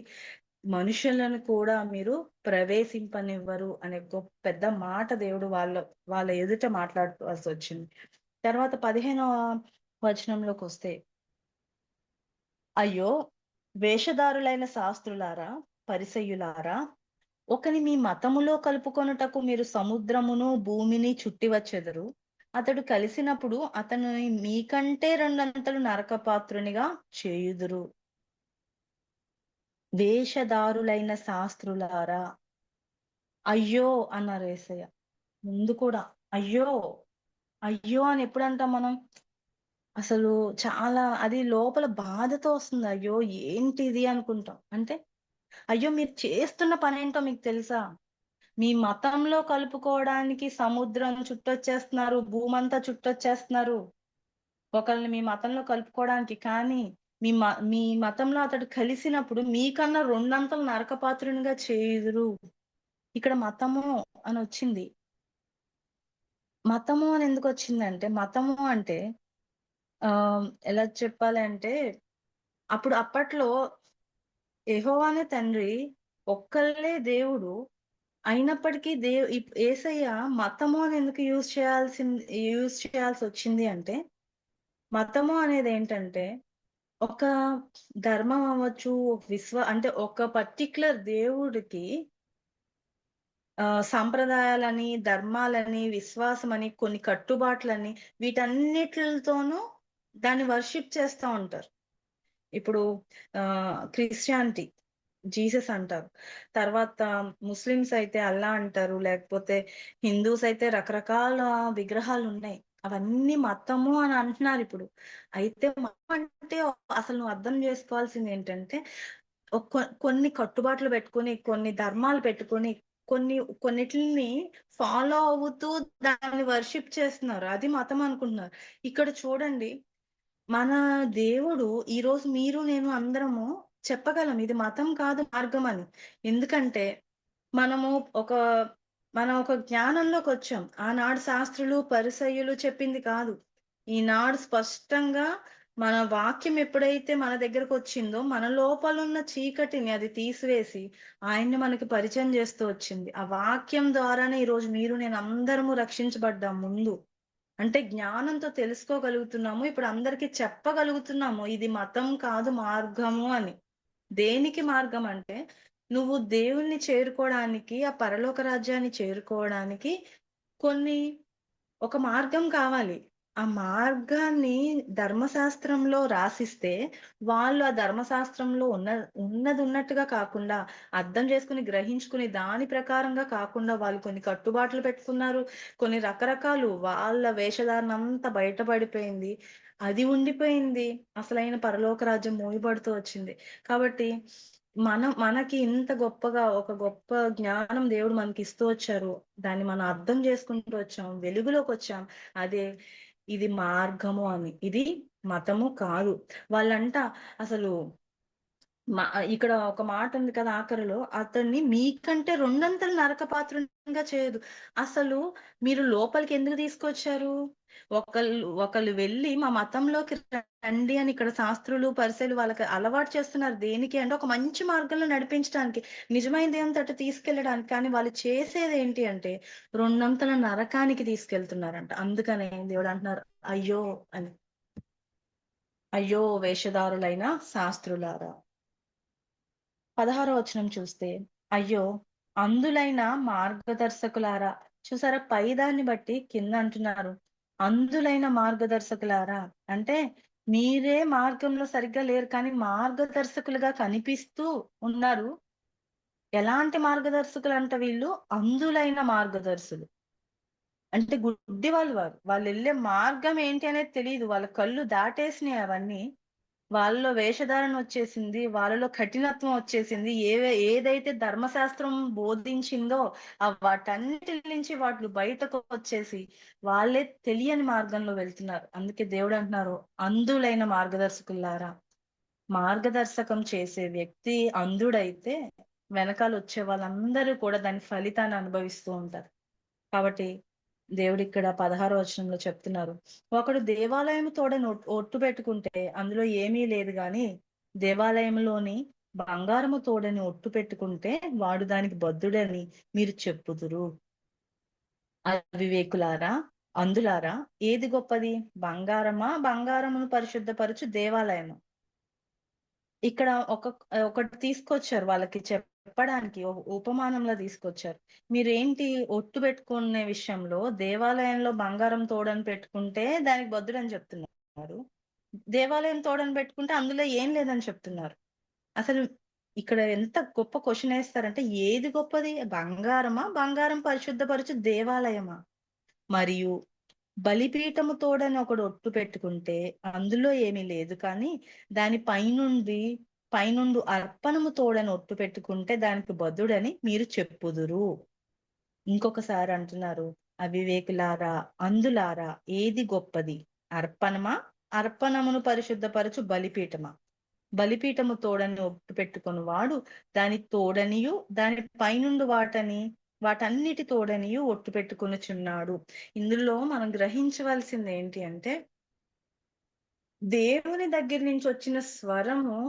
మనుషులను కూడా మీరు ప్రవేశింపనివ్వరు అనే గొప్ప పెద్ద మాట దేవుడు వాళ్ళ ఎదుట మాట్లాడాల్సి వచ్చింది. తర్వాత 15వ వచనంలోకి వస్తే, అయ్యో వేషధారులైన శాస్త్రులారా, పరిసయ్యులారా, ఒకని మీ మతములో కలుపుకొనుటకు మీరు సముద్రమును భూమిని చుట్టి వచ్చెదరు. అతడు కలిసినప్పుడు అతను మీకంటే 2 నరకపాత్రునిగా చేయుదురు. వేషధారులైన శాస్త్రులారా, అయ్యో అన్నారు యేసయ్య. ముందు కూడా అయ్యో అయ్యో అని ఎప్పుడు అంటాం మనం? అసలు చాలా అది లోపల బాధతో వస్తుంది. అయ్యో ఏంటిది అనుకుంటాం. అంటే అయ్యో మీరు చేస్తున్న పనేంటో మీకు తెలుసా? మీ మతంలో కలుపుకోవడానికి సముద్రం చుట్టొచ్చేస్తున్నారు, భూమంతా చుట్టొచ్చేస్తున్నారు ఒకళ్ళని మీ మతంలో కలుపుకోవడానికి. కానీ మీ మతంలో అతడు కలిసినప్పుడు మీకన్నా 2 నరకపాత్రునిగా చేయుదురు. ఇక్కడ మతము అని వచ్చింది. మతము అని ఎందుకు వచ్చిందంటే, మతము అంటే ఎలా చెప్పాలి అంటే, అప్పట్లో యెహోవానే తండ్రి, ఒక్కళ్ళే దేవుడు అయినప్పటికీ యేసయ్య మతము అని ఎందుకు యూజ్ చేయాల్సి వచ్చింది అంటే, మతము అనేది ఏంటంటే ఒక ధర్మం అవ్వచ్చు, అంటే ఒక పర్టిక్యులర్ దేవుడికి సాంప్రదాయాలని, ధర్మాలని, విశ్వాసమని, కొన్ని కట్టుబాట్లని, వీటన్నిటితోనూ దాన్ని వర్షిప్ చేస్తా ఉంటారు. ఇప్పుడు క్రిస్టియానిటీ జీసస్ అంటారు, తర్వాత ముస్లిమ్స్ అయితే అల్లా అంటారు, లేకపోతే హిందూస్ అయితే రకరకాల విగ్రహాలు ఉన్నాయి. అవన్నీ మతము అని అంటున్నారు ఇప్పుడు. అయితే మతం అంటే అసలు నువ్వు అర్థం చేసుకోవాల్సింది ఏంటంటే, కొన్ని కట్టుబాట్లు పెట్టుకొని, కొన్ని ధర్మాలు పెట్టుకొని, కొన్నిటిని ఫాలో అవుతూ దాన్ని వర్షిప్ చేస్తున్నారు, అది మతం అనుకుంటున్నారు. ఇక్కడ చూడండి, మన దేవుడు ఈరోజు మీరు నేను అందరము చెప్పగలం ఇది మతం కాదు, మార్గం అని. ఎందుకంటే మనము ఒక మనం ఒక జ్ఞానంలోకి వచ్చాం. ఆనాడు శాస్త్రులు పరిసయ్యులు చెప్పింది కాదు, ఈనాడు స్పష్టంగా మన వాక్యం ఎప్పుడైతే మన దగ్గరకు వచ్చిందో మన లోపల ఉన్న చీకటిని అది తీసివేసి ఆయన్ని మనకి పరిచయం చేస్తూ వచ్చింది. ఆ వాక్యం ద్వారానే ఈరోజు మీరు నేను అందరము రక్షించబడ్డాం ముందు. అంటే జ్ఞానంతో తెలుసుకోగలుగుతున్నాము. ఇప్పుడు అందరికీ చెప్పగలుగుతున్నాము. ఇది మతం కాదు మార్గము అని. దేనికి మార్గం అంటే నువ్వు దేవుణ్ణి చేరుకోవడానికి, ఆ పరలోక రాజ్యాన్ని చేరుకోవడానికి కొన్ని ఒక మార్గం కావాలి. ఆ మార్గాన్ని ధర్మశాస్త్రంలో రాసిస్తే, వాళ్ళు ఆ ధర్మశాస్త్రంలో ఉన్నది ఉన్నట్టుగా కాకుండా, అర్థం చేసుకొని, గ్రహించుకుని, దాని ప్రకారంగా కాకుండా వాళ్ళు కొన్ని కట్టుబాట్లు పెట్టుకున్నారు. కొన్ని రకరకాలు వాళ్ళ వేషధారణ అంతా బయటపడిపోయింది. అది ఉండిపోయింది. అసలైన పరలోక రాజ్యం మూయబడుతూ వచ్చింది. కాబట్టి మనకి ఇంత గొప్పగా ఒక గొప్ప జ్ఞానం దేవుడు మనకి ఇస్తూ వచ్చారు. దాన్ని మనం అర్థం చేసుకుంటూ వచ్చాం. వెలుగులోకి వచ్చాం. అదే ఇది మార్గము అని. ఇది మతము కాదు. వాళ్ళంట అసలు మా ఇక్కడ ఒక మాట ఉంది కదా ఆఖరిలో, అతన్ని మీకంటే రెండంతలు నరక పాత్రునిగా చేయదు. అసలు మీరు లోపలికి ఎందుకు తీసుకొచ్చారు? ఒకళ్ళు వెళ్ళి మా మతంలోకి రండి అని ఇక్కడ శాస్త్రులు, పరిసయులు వాళ్ళకి అలవాటు చేస్తున్నారు. దేనికి అంటే ఒక మంచి మార్గంలో నడిపించడానికి, నిజమైన దేవుని తట్టు తీసుకెళ్ళడానికి. కానీ వాళ్ళు చేసేది ఏంటి అంటే రెండంతల నరకానికి తీసుకెళ్తున్నారంట. అందుకనే దేవుడు అంటున్నారు అయ్యో అని. అయ్యో వేషధారులైన శాస్త్రులారా. 16వ వచనం చూస్తే అయ్యో అంధులైన మార్గదర్శకులారా. చూసారా, పై దాన్ని బట్టి కింద అంటున్నారు అంధులైన మార్గదర్శకులారా. అంటే మీరే మార్గంలో సరిగ్గా లేరు, కానీ మార్గదర్శకులుగా కనిపిస్తూ ఉన్నారు. ఎలాంటి మార్గదర్శకులు అంట వీళ్ళు? అంధులైన మార్గదర్శులు. అంటే గుడ్డి వాళ్ళు వెళ్ళే మార్గం ఏంటి అనేది తెలియదు. వాళ్ళ కళ్ళు దాటేసినాయి అవన్నీ. వాళ్ళలో వేషధారణ వచ్చేసింది. వాళ్ళలో కఠినత్వం వచ్చేసింది. ఏదైతే ధర్మశాస్త్రం బోధించిందో వాటన్నిటి నుంచి వాళ్ళు బయటకు వచ్చేసి వాళ్ళే తెలియని మార్గంలో వెళ్తున్నారు. అందుకే దేవుడు అంటున్నారు అంధులైన మార్గదర్శకులారా. మార్గదర్శకం చేసే వ్యక్తి అంధుడైతే వెనకాల వచ్చే వాళ్ళందరూ కూడా దాని ఫలితాన్ని అనుభవిస్తూ ఉంటారు. కాబట్టి దేవుడు ఇక్కడ 16వ వచనంలో చెప్తున్నారు, ఒకడు దేవాలయం తోడని ఒట్టు పెట్టుకుంటే అందులో ఏమీ లేదు గాని దేవాలయంలోని బంగారము తోడని ఒట్టు పెట్టుకుంటే వాడు దానికి బద్ధుడని మీరు చెప్పుదురు. అవివేకులారా, అందులారా, ఏది గొప్పది? బంగారమా? బంగారమును పరిశుద్ధపరచు దేవాలయము. ఇక్కడ ఒకటి తీసుకొచ్చారు వాళ్ళకి చెప్పడానికి, ఉపమానంలో తీసుకొచ్చారు. మీరేంటి ఒట్టు పెట్టుకునే విషయంలో దేవాలయంలో బంగారం తోడని పెట్టుకుంటే దానికి బద్దుడని చెప్తున్నారు. దేవాలయం తోడని పెట్టుకుంటే అందులో ఏం లేదని చెప్తున్నారు. అసలు ఇక్కడ ఎంత గొప్ప క్వశ్చన్ వేస్తారంటే ఏది గొప్పది? బంగారమా? బంగారం పరిశుద్ధపరచు దేవాలయమా? మరియు బలిపీఠము తోడని ఒకడు ఒట్టు పెట్టుకుంటే అందులో ఏమీ లేదు, కానీ దాని పైనుండి అర్పణము తోడని ఒట్టు పెట్టుకుంటే దానికి బద్ధుడని మీరు చెప్పుదురు. ఇంకొకసారి అంటున్నారు అవివేకులారా, అందులారా, ఏది గొప్పది? అర్పణమా? అర్పణమును పరిశుద్ధపరచు బలిపీఠమా? బలిపీఠము తోడని ఒట్టు పెట్టుకుని వాడు దాని తోడనియు దాని పైనుండి వాటన్నిటి తోడనియు ఒట్టు పెట్టుకొనుచున్నాడు. ఇందులో మనం గ్రహించవలసింది ఏంటి అంటే దేవుని దగ్గర నుంచి వచ్చిన స్వరము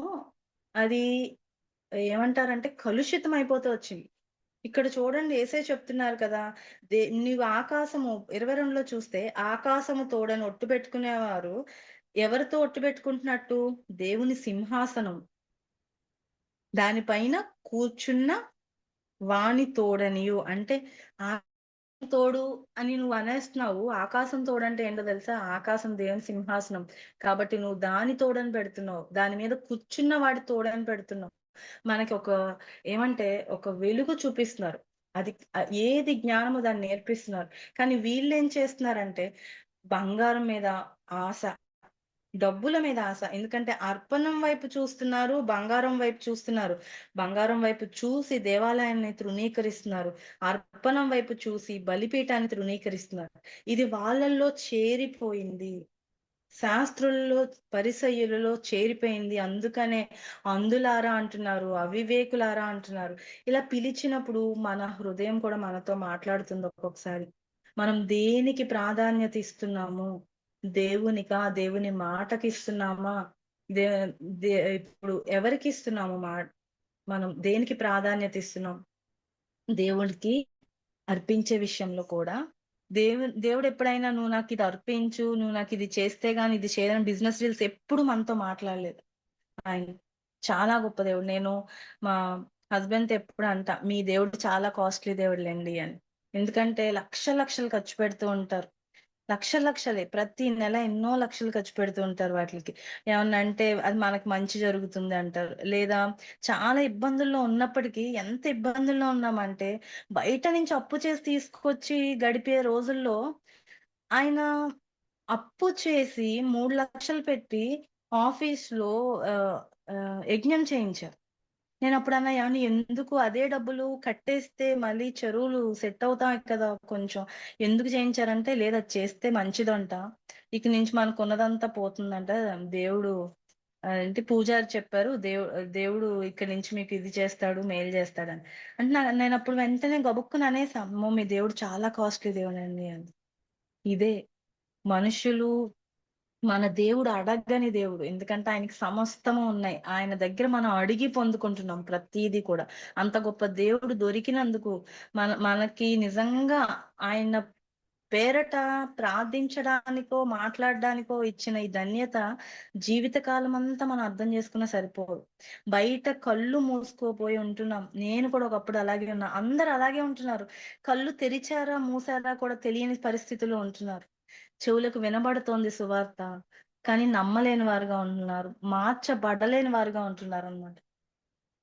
అది ఏమంటారంటే కలుషితం అయిపోతూ వచ్చింది. ఇక్కడ చూడండి యేసయ్య చెప్తున్నారు కదా, నీవు ఆకాశము 22లో చూస్తే ఆకాశము తోడని ఒట్టు పెట్టుకునేవారు ఎవరితో ఒట్టు పెట్టుకుంటున్నట్టు? దేవుని సింహాసనం దానిపైన కూర్చున్న వాని తోడనియు. అంటే తోడు అని నువ్వు అనేస్తున్నావు. ఆకాశం తోడంటే ఏంటో తెలుసా? ఆకాశం దేవుని సింహాసనం. కాబట్టి నువ్వు దాని తోడని పెడుతున్నావు. దాని మీద కూర్చున్న వాడి తోడని పెడుతున్నావు. మనకి ఏమంటే ఒక వెలుగు చూపిస్తున్నారు. అది ఏది జ్ఞానమో దాన్ని నేర్పిస్తున్నారు. కానీ వీళ్ళేం చేస్తున్నారంటే బంగారం మీద ఆశ, డబ్బుల మీద ఆశ. ఎందుకంటే అర్పణం వైపు చూస్తున్నారు, బంగారం వైపు చూస్తున్నారు. బంగారం వైపు చూసి దేవాలయాన్ని తృణీకరిస్తున్నారు. అర్పణం వైపు చూసి బలిపీఠాన్ని తృణీకరిస్తున్నారు. ఇది వాళ్ళల్లో చేరిపోయింది. శాస్త్రులలో, పరిసయ్యులలో చేరిపోయింది. అందుకనే అందులారా అంటున్నారు, అవివేకులారా అంటున్నారు. ఇలా పిలిచినప్పుడు మన హృదయం కూడా మనతో మాట్లాడుతుంది ఒక్కొక్కసారి. మనం దేనికి ప్రాధాన్యత ఇస్తున్నాము? దేవుని మాటకి ఇస్తున్నామా? దే ఇప్పుడు ఎవరికి ఇస్తున్నాము మనం దేనికి ప్రాధాన్యత ఇస్తున్నాం? దేవుడికి అర్పించే విషయంలో కూడా దేవుడు ఎప్పుడైనా నువ్వు నాకు ఇది అర్పించు, నువ్వు నాకు ఇది చేస్తే గాని ఇది చేయదని బిజినెస్ డీల్స్ ఎప్పుడు మనతో మాట్లాడలేదు. ఆయన చాలా గొప్ప దేవుడు. నేను మా హస్బెండ్ తో ఎప్పుడు అంటా, మీ దేవుడు చాలా కాస్ట్లీ దేవుడులేండి అని. ఎందుకంటే లక్షలు లక్షలు ఖర్చు పెడుతూ ఉంటారు. లక్షలు లక్షలే ప్రతి నెల ఎన్నో లక్షలు ఖర్చు పెడుతూ ఉంటారు వాటికి. ఏమన్నా అంటే అది మనకి మంచి జరుగుతుంది అంటారు. లేదా చాలా ఇబ్బందుల్లో ఉన్నప్పటికీ, ఎంత ఇబ్బందుల్లో ఉన్నామంటే బయట నుంచి అప్పు చేసి తీసుకొచ్చి గడిపే రోజుల్లో ఆయన అప్పు చేసి 3,00,000 పెట్టి ఆఫీస్‌లో ఆహ్, యజ్ఞం చేయించారు. నేనప్పుడన్నా ఏవండీ ఎందుకు అదే డబ్బులు కట్టేస్తే మళ్ళీ చెరువులు సెట్ అవుతాయి కదా! కొంచెం. ఎందుకు చేయించారంటే, లేదు అది చేస్తే మంచిదంట. ఇక నుంచి మనకున్నదంతా పోతుందంట. దేవుడు ఏంటి పూజారి చెప్పారు. దేవుడు ఇక్కడి నుంచి మీకు ఇది చేస్తాడు, మేలు చేస్తాడని. అంటే నేనప్పుడు వెంటనే గబుక్కున అనేసా, అమ్మో! మీ దేవుడు చాలా కాస్ట్‌లీ దేవుడండి అని. ఇదే మనుషులు మన దేవుడు అడగ్గని దేవుడు. ఎందుకంటే ఆయనకి సమస్తము ఉన్నాయి. ఆయన దగ్గర మనం అడిగి పొందుకుంటున్నాం ప్రతీది కూడా. అంత గొప్ప దేవుడు దొరికినందుకు మనకి నిజంగా ఆయన పేరట ప్రార్థించడానికో, మాట్లాడడానికో ఇచ్చిన ఈ ధన్యత జీవితకాలం అంతా మనం అర్థం చేసుకున్నా సరిపోదు. బయట కళ్ళు మూసుకోపోయి ఉంటున్నాం. నేను కూడా ఒకప్పుడు అలాగే ఉన్నా. అందరూ అలాగే ఉంటున్నారు. కళ్ళు తెరిచారా, మూసారా కూడా తెలియని పరిస్థితిలో ఉంటున్నారు. చెవులకు వినబడుతోంది సువార్త. కానీ నమ్మలేని వారుగా ఉంటున్నారు. మార్చబడలేని వారుగా ఉంటున్నారన్నమాట.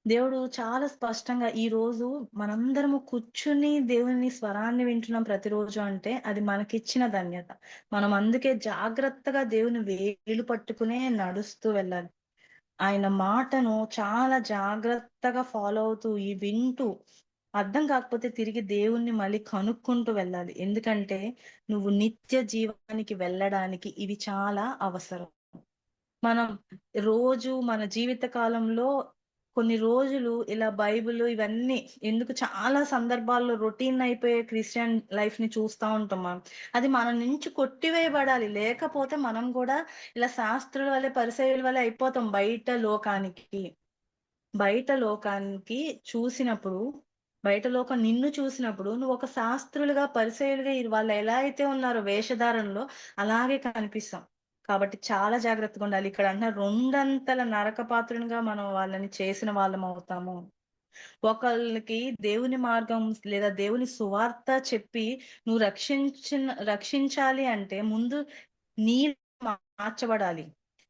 దేవుడు చాలా స్పష్టంగా ఈరోజు మనందరము కూర్చుని దేవుని స్వరాన్ని వింటున్నాం ప్రతిరోజు అంటే అది మనకిచ్చిన ధన్యత. మనం అందుకే జాగ్రత్తగా దేవుని వేలు పట్టుకునే నడుస్తూ వెళ్ళాలి. ఆయన మాటను చాలా జాగ్రత్తగా ఫాలో అవుతూ వింటూ అర్థం కాకపోతే తిరిగి దేవుణ్ణి మళ్ళీ కనుక్కుంటూ వెళ్ళాలి. ఎందుకంటే నువ్వు నిత్య జీవానికి వెళ్ళడానికి ఇవి చాలా అవసరం. మనం రోజు మన జీవిత కాలంలో కొన్ని రోజులు ఇలా బైబిల్ ఇవన్నీ ఎందుకు చాలా సందర్భాల్లో రొటీన్ అయిపోయే క్రిస్టియన్ లైఫ్ ని చూస్తా ఉంటాం మనం. అది మన నుంచి కొట్టివేయబడాలి. లేకపోతే మనం కూడా ఇలా శాస్త్రుల వలె పరిసయ్యుల వలె అయిపోతాం బయట లోకానికి చూసినప్పుడు, బయట లోకం నిన్ను చూసినప్పుడు నువ్వు ఒక శాస్త్రులుగా పరిసయ్యులుగా వాళ్ళు ఎలా అయితే ఉన్నారో వేషధారణలో అలాగే కనిపిస్తాం. కాబట్టి చాలా జాగ్రత్తగా ఉండాలి. ఇక్కడ అంటున్నారు రెండంతల నరక పాత్రునిగా మనం వాళ్ళని చేసిన వాళ్ళం అవుతాము. ఒకళ్ళకి దేవుని మార్గం లేదా దేవుని సువార్త చెప్పి నువ్వు రక్షించాలి అంటే ముందు నీ మార్చబడాలి.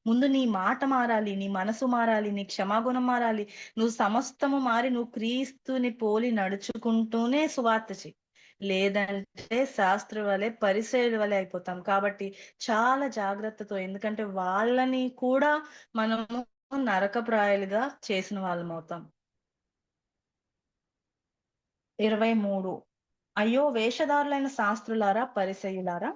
ముందు నీ మాట మారాలి, నీ మనసు మారాలి, నీ క్షమాగుణం మారాలి. నువ్వు సమస్తము మారి నువ్వు క్రీస్తుని పోలి నడుచుకుంటూనే సువార్త చెయ్యి. లేదంటే శాస్త్రుల వలె పరిసయ్యుల వలె అయిపోతాం. కాబట్టి చాలా జాగ్రత్తతో ఎందుకంటే వాళ్ళని కూడా మనము నరకప్రాయులుగా చేసిన వాళ్ళమవుతాం. 23 అయ్యో వేషధారులైన శాస్త్రులారా పరిసయ్యులారా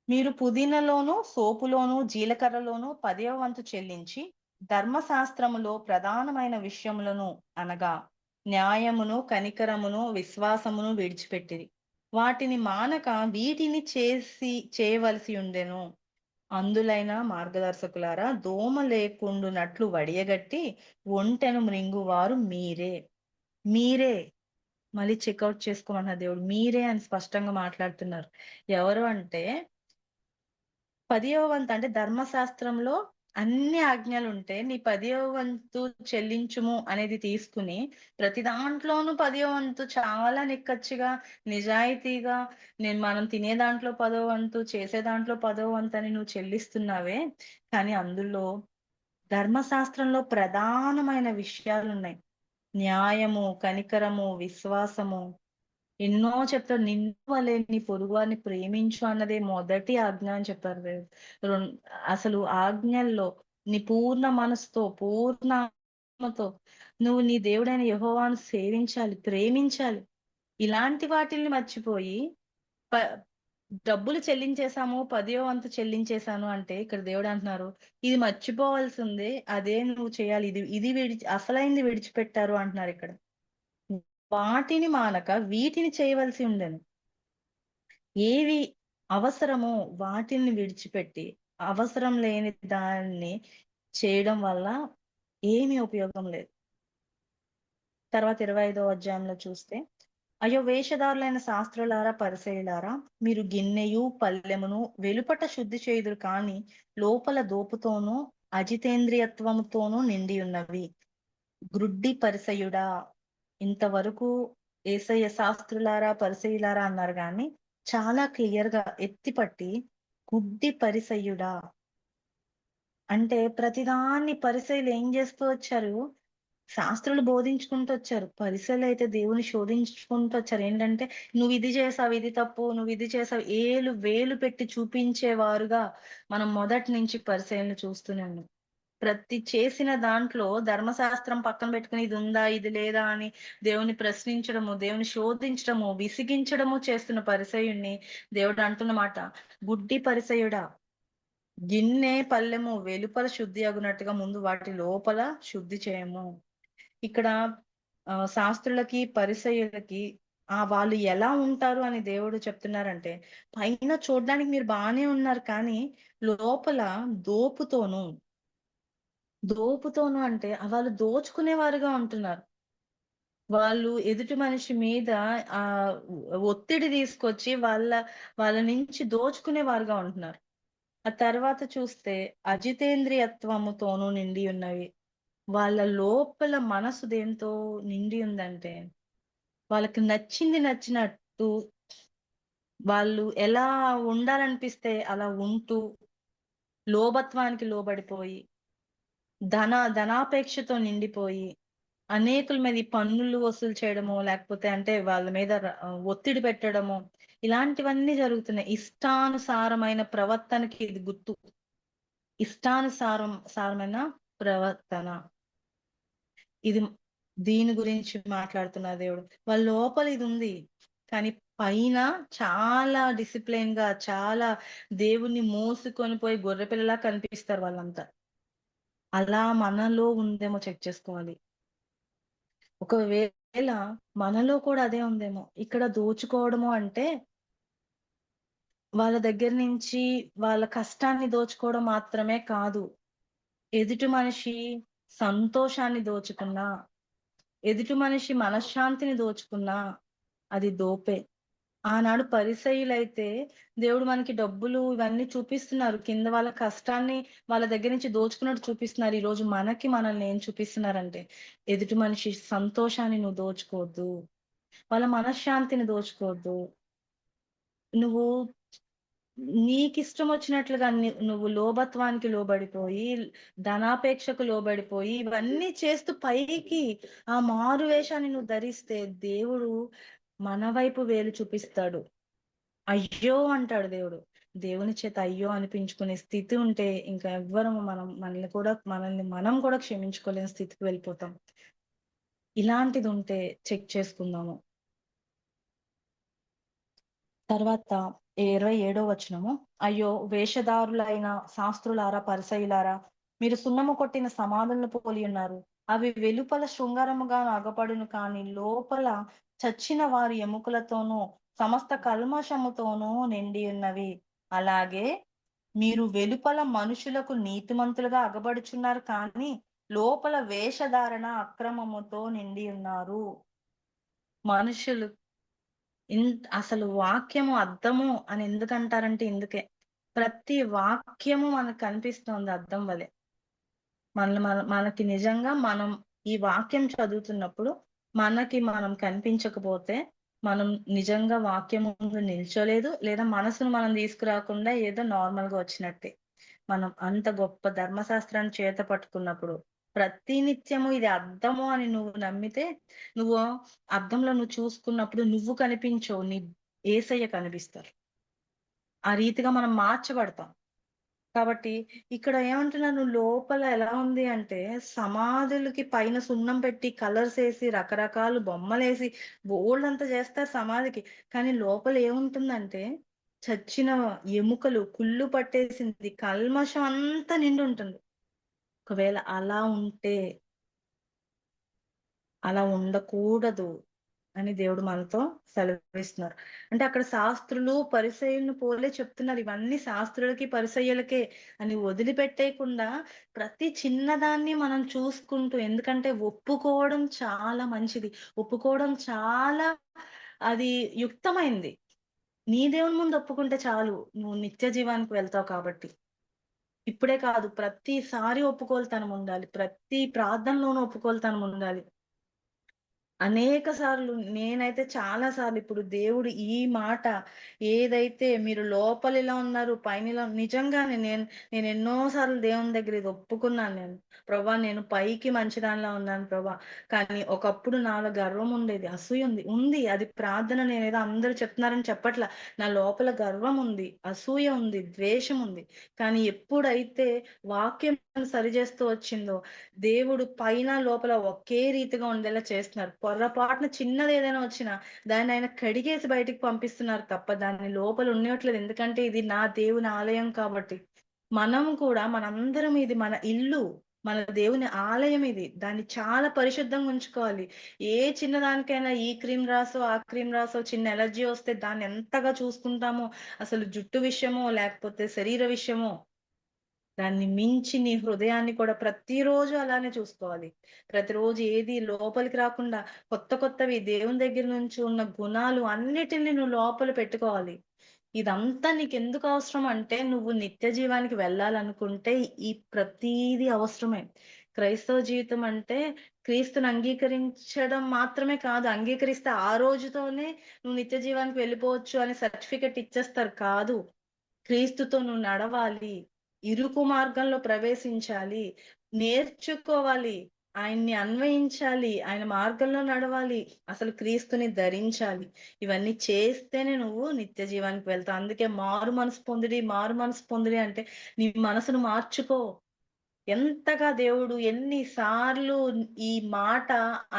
మీరు పుదీనలోను సోపులోను జీలకర్రలోను 10వ వంతు చెల్లించి ధర్మశాస్త్రములో ప్రధానమైన విషయములను అనగా న్యాయమును కనికరమును విశ్వాసమును విడిచిపెట్టిరి వాటిని మానక వీటిని చేయవలసి ఉండెను అందులైన మార్గదర్శకులారా దోమ లేకుండునట్లు వడియగట్టి ఒంటెను మృంగువారు మీరే మళ్ళీ చెక్అవుట్ చేసుకోమన్నారు దేవుడు మీరే అని స్పష్టంగా మాట్లాడుతున్నారు ఎవరు అంటే 10వ వంతు అంటే ధర్మశాస్త్రంలో అన్ని ఆజ్ఞలు ఉంటే నీ 10వ వంతు చెల్లించుము అనేది తీసుకుని ప్రతి దాంట్లోనూ 10వ వంతు చాలా నిక్కచ్చిగా నిజాయితీగా మనం తినే దాంట్లో 10వ వంతు చేసే దాంట్లో 10వ వంతు అని నువ్వు చెల్లిస్తున్నావే కానీ అందులో ధర్మశాస్త్రంలో ప్రధానమైన విషయాలు ఉన్నాయి న్యాయము కనికరము విశ్వాసము ఎన్నో చెప్తారు నిన్ను వలె నీ పొరుగువారిని ప్రేమించు అన్నదే మొదటి ఆజ్ఞ అని చెప్పారు దేవుడు. అసలు ఆజ్ఞల్లో నీ పూర్ణ మనసుతో పూర్ణ ఆత్మతో నువ్వు నీ దేవుడైన యెహోవాను సేవించాలి ప్రేమించాలి ఇలాంటి వాటిల్ని మర్చిపోయి ప డబ్బులు చెల్లించేశాము 10వ వంతు చెల్లించేశాను అంటే ఇక్కడ దేవుడు అంటున్నారు ఇది మర్చిపోవాల్సిందే అదే నువ్వు చేయాలి ఇది అసలైంది విడిచిపెట్టారు అంటున్నారు ఇక్కడ వాటిని మానక వీటిని చేయవలసి ఉండెను ఏవి అవసరమో వాటిని విడిచిపెట్టి అవసరం లేని దాన్ని చేయడం వల్ల ఏమీ ఉపయోగం లేదు. తర్వాత 25వ అధ్యాయంలో చూస్తే, అయ్యో వేషధారులైన శాస్త్రులారా పరిసయ్యులారా, మీరు గిన్నెయు పల్లెమును వెలుపట శుద్ధి చేయుదురు కానీ లోపల దోపుతోనూ అజితేంద్రియత్వముతోనూ నిండి ఉన్నవి. గ్రుడ్డి పరిసయుడా, ఇంతవరకు యేసయ్య శాస్త్రులారా పరిసయ్యులారా అన్నారు కానీ చాలా క్లియర్ గా ఎత్తిపట్టి గుడ్డి పరిసయ్యుడా అంటే ప్రతిదాన్ని పరిసయ్యులు ఏం చేస్తూ వచ్చారు? శాస్త్రులు బోధించుకుంటూ వచ్చారు. పరిసయ్యులు అయితే దేవుని శోధించుకుంటూ వచ్చారు. ఏంటంటే నువ్వు ఇది చేసావు, ఇది తప్పు, నువ్వు ఇది చేసావు, వేలు పెట్టి చూపించేవారుగా మనం మొదటి నుంచి పరిసయ్యులను చూస్తూనే ఉన్నాం. ప్రతి చేసిన దాంట్లో ధర్మశాస్త్రం పక్కన పెట్టుకుని ఇది ఉందా, ఇది లేదా అని దేవుని ప్రశ్నించడము, దేవుని శోధించడము, విసిగించడము చేస్తున్న పరిసయ్యుణ్ణి దేవుడు అంటున్నమాట, గుడ్డి పరిసయ్యుడా, గిన్నె పల్లెము వెలుపల శుద్ధి అగునట్టుగా ముందు వాటి లోపల శుద్ధి చేయము. ఇక్కడ శాస్త్రులకి పరిసయ్యులకి వాళ్ళు ఎలా ఉంటారు అని దేవుడు చెప్తున్నారంటే, పైన చూడడానికి మీరు బాగానే ఉన్నారు కానీ లోపల దోపుతోను అంటే వాళ్ళు దోచుకునేవారుగా ఉంటున్నారు. వాళ్ళు ఎదుటి మనిషి మీద ఒత్తిడి తీసుకొచ్చి వాళ్ళ నుంచి దోచుకునేవారుగా ఉంటున్నారు. ఆ తర్వాత చూస్తే అజితేంద్రియత్వముతోనూ నిండి ఉన్నవి. వాళ్ళ లోపల మనసు దేంతో నిండి ఉందంటే, వాళ్ళకి నచ్చింది నచ్చినట్టు వాళ్ళు ఎలా ఉండాలనిపిస్తే అలా ఉంటూ, లోభత్వానికి లోబడిపోయి, ధనాపేక్షతో నిండిపోయి, అనేకుల మీద ఈ పన్నులు వసూలు చేయడమో, లేకపోతే అంటే వాళ్ళ మీద ఒత్తిడి పెట్టడమో, ఇలాంటివన్నీ జరుగుతున్నాయి. ఇష్టానుసారమైన ప్రవర్తనకి ఇది గుర్తు. సారమైన ప్రవర్తన. ఇది దీని గురించి మాట్లాడుతున్నారు దేవుడు. వాళ్ళ లోపల ఇది ఉంది. కానీ పైన చాలా డిసిప్లైన్ గా, చాలా దేవుణ్ణి మోసుకొని పోయి గొర్రెపిల్లలా కనిపిస్తారు వాళ్ళంతా. అలా మనలో ఉందేమో చెక్ చేసుకోవాలి. ఒకవేళ మనలో కూడా అదే ఉందేమో. ఇక్కడ దోచుకోవడము అంటే వాళ్ళ దగ్గర నుంచి వాళ్ళ కష్టాన్ని దోచుకోవడం మాత్రమే కాదు. ఎదుటి మనిషి సంతోషాన్ని దోచుకున్నా, ఎదుటి మనిషి మనశ్శాంతిని దోచుకున్నా అది దోపే. ఆనాడు పరిసయ్యులైతే దేవుడు మనకి డబ్బులు ఇవన్నీ చూపిస్తున్నారు. కింద వాళ్ళ కష్టాన్ని వాళ్ళ దగ్గర నుంచి దోచుకున్నట్టు చూపిస్తున్నారు. ఈ రోజు మనల్ని ఏం చూపిస్తున్నారంటే, ఎదుటి మనిషి సంతోషాన్ని నువ్వు దోచుకోవద్దు, వాళ్ళ మనశ్శాంతిని దోచుకోవద్దు. నువ్వు నీకిష్టం వచ్చినట్లుగా నువ్వు లోభత్వానికి లోబడిపోయి, ధనాపేక్షకు లోబడిపోయి, ఇవన్నీ చేస్తూ పైకి ఆ మారు వేషాన్ని నువ్వు ధరిస్తే దేవుడు మన వైపు వేలు చూపిస్తాడు. అయ్యో అంటాడు దేవుడు. దేవుని చేత అయ్యో అనిపించుకునే స్థితి ఉంటే ఇంకా ఎవ్వరము మనల్ని మనం కూడా క్షమించుకోలేని స్థితికి వెళ్ళిపోతాం. ఇలాంటిది ఉంటే చెక్ చేసుకుందాము. తర్వాత 27వ వచనము, అయ్యో వేషధారులైన శాస్త్రులారా పరిసయ్యులారా, మీరు సున్నము కొట్టిన సమాధులను పోలి ఉన్నారు. అవి వెలుపల శృంగారముగా అగపడును కానీ లోపల చచ్చిన వారి ఎముకలతోనూ సమస్త కల్మషముతోనూ నిండి ఉన్నవి. అలాగే మీరు వెలుపల మనుషులకు నీతిమంతులుగా అగబడుచున్నారు కానీ లోపల వేషధారణ అక్రమముతో నిండి ఉన్నారు. మనుషులు అసలు వాక్యము అద్దము అని ఎందుకంటారంటే ఇందుకే. ప్రతి వాక్యము మనకు కనిపిస్తోంది అద్దం వలె. మనకి నిజంగా మనం ఈ వాక్యం చదువుతున్నప్పుడు మనకి మనం కనిపించకపోతే మనం నిజంగా వాక్యం ముందు నిల్చోలేదు, లేదా మనసును మనం తీసుకురాకుండా ఏదో నార్మల్ గా వచ్చినట్టే. మనం అంత గొప్ప ధర్మశాస్త్రాన్ని చేత పట్టుకున్నప్పుడు ప్రతి నిత్యము ఇది అద్దము అని నువ్వు నమ్మితే, నువ్వు అద్దంలో నువ్వు చూసుకున్నప్పుడు నువ్వు కనిపించవు, నీ యేసయ్య కనిపిస్తారు. ఆ రీతిగా మనం మార్చబడతాం. కాబట్టి ఇక్కడ ఏమంటున్నారు, నువ్వు లోపల ఎలా ఉంది అంటే సమాధులకి పైన సున్నం పెట్టి కలర్స్ వేసి రకరకాల బొమ్మలేసి బోల్డ్ చేస్తారు సమాధికి. కానీ లోపల ఏముంటుందంటే చచ్చిన ఎముకలు, కుళ్ళు పట్టేసింది, కల్మషం అంతా నిండి ఉంటుంది. ఒకవేళ అలా ఉంటే, అలా ఉండకూడదు అని దేవుడు మనతో సెలవిస్తున్నారు. అంటే అక్కడ శాస్త్రులు పరిసయ్యులను పోలే చెప్తున్నారు, ఇవన్నీ శాస్త్రులకి పరిసయ్యులకే అని వదిలిపెట్టేయకుండా ప్రతి చిన్నదాన్ని మనం చూసుకుంటూ, ఎందుకంటే ఒప్పుకోవడం చాలా మంచిది, ఒప్పుకోవడం చాలా అది యుక్తమైంది. నీ దేవుని ముందు ఒప్పుకుంటే చాలు, నువ్వు నిత్య జీవానికి వెళ్తావు కాబట్టి. ఇప్పుడే కాదు, ప్రతిసారి ఒప్పుకోలుతనం ఉండాలి, ప్రతి ప్రార్థనలోనూ ఒప్పుకోలుతనం ఉండాలి. అనేక సార్లు, నేనైతే చాలా సార్లు, ఇప్పుడు దేవుడు ఈ మాట ఏదైతే మీరు లోపల ఇలా ఉన్నారు పైన ఇలా, నిజంగానే నేను ఎన్నో సార్లు దేవుని దగ్గర ఇది ఒప్పుకున్నాను. నేను, ప్రభా నేను పైకి మంచిదానిలా ఉన్నాను ప్రభా, కానీ ఒకప్పుడు నాలో గర్వం ఉండేది, అసూయ ఉంది అది ప్రార్థన, నేనేదో అందరూ చెప్తున్నారని చెప్పట్లా, నా లోపల గర్వం ఉంది, అసూయ ఉంది, ద్వేషం ఉంది. కానీ ఎప్పుడైతే వాక్యం సరిచేస్తూ వచ్చిందో, దేవుడు పైన లోపల ఒకే రీతిగా ఉండేలా చేస్తున్నారు. పొర్రపాటున చిన్నది ఏదైనా వచ్చినా దాన్ని ఆయన కడిగేసి బయటికి పంపిస్తున్నారు తప్ప దాన్ని లోపల ఉండట్లేదు. ఎందుకంటే ఇది నా దేవుని ఆలయం కాబట్టి. మనం కూడా, మనందరం, ఇది మన ఇల్లు, మన దేవుని ఆలయం ఇది. దాన్ని చాలా పరిశుద్ధంగా ఉంచుకోవాలి. ఏ చిన్నదానికైనా ఈ క్రీమ్ రాసో ఆ క్రీమ్ రాసో చిన్న ఎలర్జీ వస్తే దాన్ని ఎంతగా చూసుకుంటామో, అసలు జుట్టు విషయమో లేకపోతే శరీర విషయమో, దాన్ని మించి నీ హృదయాన్ని కూడా ప్రతిరోజు అలానే చూసుకోవాలి. ప్రతిరోజు ఏది లోపలికి రాకుండా కొత్త కొత్తవి దేవుని దగ్గర నుంచి ఉన్న గుణాలు అన్నిటిని నువ్వు లోపల పెట్టుకోవాలి. ఇదంతా నీకెందుకు అవసరం అంటే, నువ్వు నిత్య జీవానికి వెళ్ళాలనుకుంటే ఈ ప్రతీది అవసరమే. క్రైస్తవ జీవితం అంటే క్రీస్తుని అంగీకరించడం మాత్రమే కాదు. అంగీకరిస్తే ఆ రోజుతోనే నువ్వు నిత్య జీవానికి వెళ్ళిపోవచ్చు అని సర్టిఫికెట్ ఇచ్చేస్తారు కాదు. క్రీస్తుతో నువ్వు నడవాలి, ఇరుకు మార్గంలో ప్రవేశించాలి, నేర్చుకోవాలి, ఆయన్ని అన్వయించాలి, ఆయన మార్గంలో నడవాలి, అసలు క్రీస్తుని ధరించాలి. ఇవన్నీ చేస్తేనే నువ్వు నిత్య జీవానికి వెళ్తావు. అందుకే మారు మనసు పొందిడి అంటే నీ మనసును మార్చుకో. ఎంతగా దేవుడు ఎన్నిసార్లు ఈ మాట,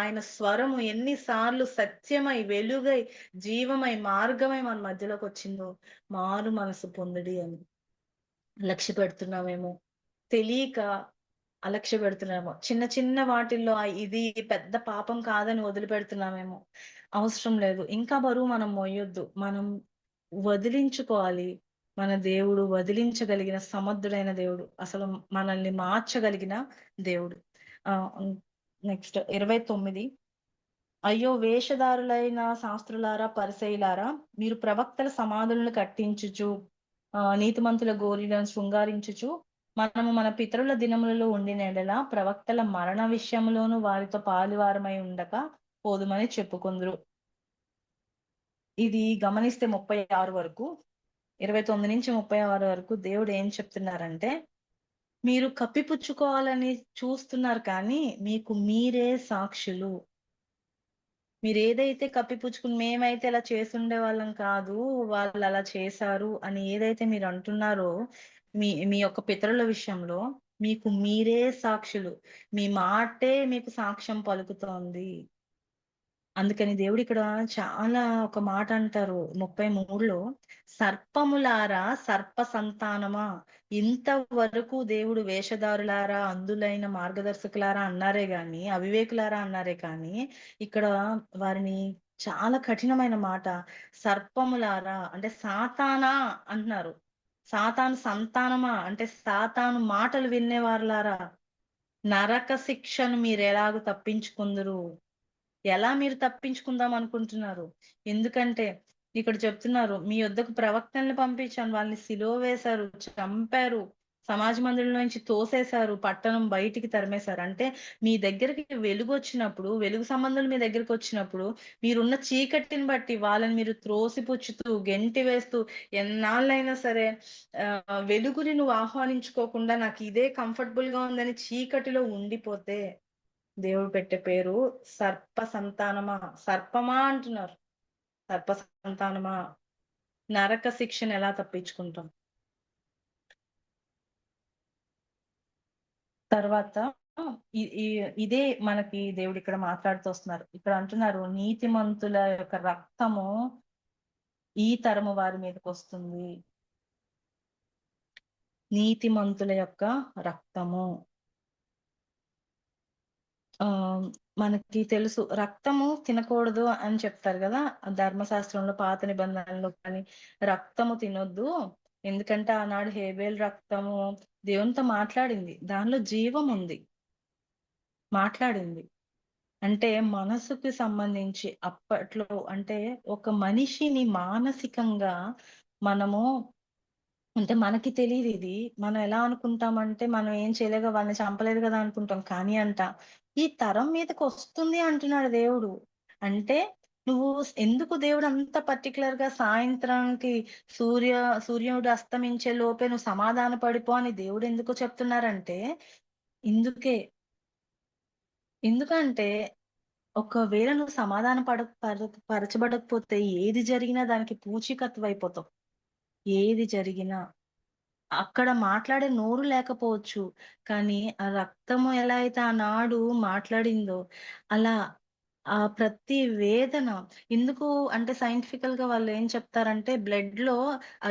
ఆయన స్వరము ఎన్నిసార్లు సత్యమై వెలుగై జీవమై మార్గమై మన మధ్యలోకి వచ్చిందో, మారు మనసు పొందుడి అని లక్ష్య పెడుతున్నామేమో, తెలియక అలక్ష్య పెడుతున్నామేమో, చిన్న చిన్న వాటిల్లో ఇది పెద్ద పాపం కాదని వదిలిపెడుతున్నామేమో. అవసరం లేదు, ఇంకా బరువు మనం మోయొద్దు, మనం వదిలించుకోవాలి. మన దేవుడు వదిలించగలిగిన సమర్థుడైన దేవుడు, అసలు మనల్ని మార్చగలిగిన దేవుడు. ఆ నెక్స్ట్ 29. అయ్యో వేషధారులైన శాస్త్రులారా పరిసయ్యులారా, మీరు ప్రవక్తల సమాధులను కట్టించుచు నీతిమంతుల గోరిలను శృంగారించుచు, మనము మన పితరుల దినములలో ఉండిన యెడల ప్రవక్తల మరణ విషయంలోను వారితో పాలువారమై ఉండక పోదుమని చెప్పుకుందరు. ఇది గమనిస్తే 36 వరకు, 29 నుంచి 36 వరకు దేవుడు ఏం చెప్తున్నారంటే, మీరు కప్పిపుచ్చుకోవాలని చూస్తున్నారు కానీ మీకు మీరే సాక్షులు. మీరు ఏదైతే కప్పిపుచ్చుకుని మేమైతే ఇలా చేసుండే వాళ్ళం కాదు, వాళ్ళు అలా చేశారు అని ఏదైతే మీరు అంటున్నారో, మీ యొక్క పితరుల విషయంలో మీకు మీరే సాక్షులు. మీ మాటే మీకు సాక్ష్యం పలుకుతోంది. అందుకని దేవుడు ఇక్కడ చాలా ఒక మాట అంటారు 33లో, సర్పములారా సర్ప సంతానమా, ఇంతవరకు దేవుడు వేషధారులారా అంధులైన మార్గదర్శకులారా అన్నారే గాని, అవివేకులారా అన్నారే కానీ, ఇక్కడ వారిని చాలా కఠినమైన మాట, సర్పములారా అంటే సాతానా అంటున్నారు. సాతాను సంతానమా అంటే సాతాను మాటలు వినేవారులారా, నరక శిక్షను మీరు ఎలాగో తప్పించుకుందరు. ఎలా మీరు తప్పించుకుందాం అనుకుంటున్నారు? ఎందుకంటే ఇక్కడ చెప్తున్నారు, మీ యొద్దకు ప్రవక్తల్ని పంపించాను, వాళ్ళని సిలువ వేశారు, చంపారు, సమాజ మందిరంలో నుంచి తోసేశారు, పట్టణం బయటికి తరిమేశారు. అంటే మీ దగ్గరికి వెలుగు వచ్చినప్పుడు, వెలుగు సంబంధాలు మీ దగ్గరికి వచ్చినప్పుడు, మీరున్న చీకటిని బట్టి వాళ్ళని మీరు త్రోసిపుచ్చుతూ గెంటి వేస్తూ, ఎన్నాళ్ళైనా సరే వెలుగుని నువ్వు ఆహ్వానించుకోకుండా నాకు ఇదే కంఫర్టబుల్ గా ఉందని చీకటిలో ఉండిపోతే, దేవుడు పెట్టే పేరు సర్ప సంతానమా, సర్పమా అంటున్నారు. సర్ప సంతానమా, నరక శిక్షను ఎలా తప్పించుకుంటాం? తర్వాత ఇదే మనకి దేవుడు ఇక్కడ మాట్లాడుతూ వస్తున్నారు. ఇక్కడ అంటున్నారు, నీతిమంతుల యొక్క రక్తము ఈ తరము వారి మీదకి వస్తుంది. నీతిమంతుల యొక్క రక్తము. ఆహ్, మనకి తెలుసు రక్తము తినకూడదు అని చెప్తారు గదా! ధర్మశాస్త్రంలో పాత నిబంధనలో కానీ రక్తము తినొద్దు. ఎందుకంటే ఆనాడు హేబెల్ రక్తము దేవునితో మాట్లాడింది. దానిలో జీవం ఉంది. మాట్లాడింది. అంటే మనసుకి సంబంధించి అప్పట్లో అంటే ఒక మనిషిని మానసికంగా మనము అంటే మనకి తెలీదిది. మనం ఎలా అనుకుంటామంటే, మనం ఏం చేయలేగా వాళ్ళని చంపలేదు గదా అనుకుంటాం. కానీ ఈ తరం మీదకొస్తుంది అంటున్నాడు దేవుడు. అంటే నువ్వు ఎందుకు దేవుడు అంత పర్టిక్యులర్‌గా సాయంత్రానికి సూర్య సూర్యుడు అస్తమించే లోపే నువ్వు సమాధాన పడిపో అని దేవుడు ఎందుకు చెప్తున్నారంటే, ఇందుకే. ఎందుకంటే ఒకవేళ నువ్వు సమాధాన పరచబడకపోతే ఏది జరిగినా దానికి పూచీకత్తువైపోతావు. ఏది జరిగినా. అక్కడ మాట్లాడే నోరు లేకపోవచ్చు. కానీ ఆ రక్తము ఎలా అయితే ఆనాడు మాట్లాడిందో, అలా ప్రతి వేదన ఎందుకు అంటే సైంటిఫికల్‌గా వాళ్ళేం చెప్తారంటే బ్లడ్‌లో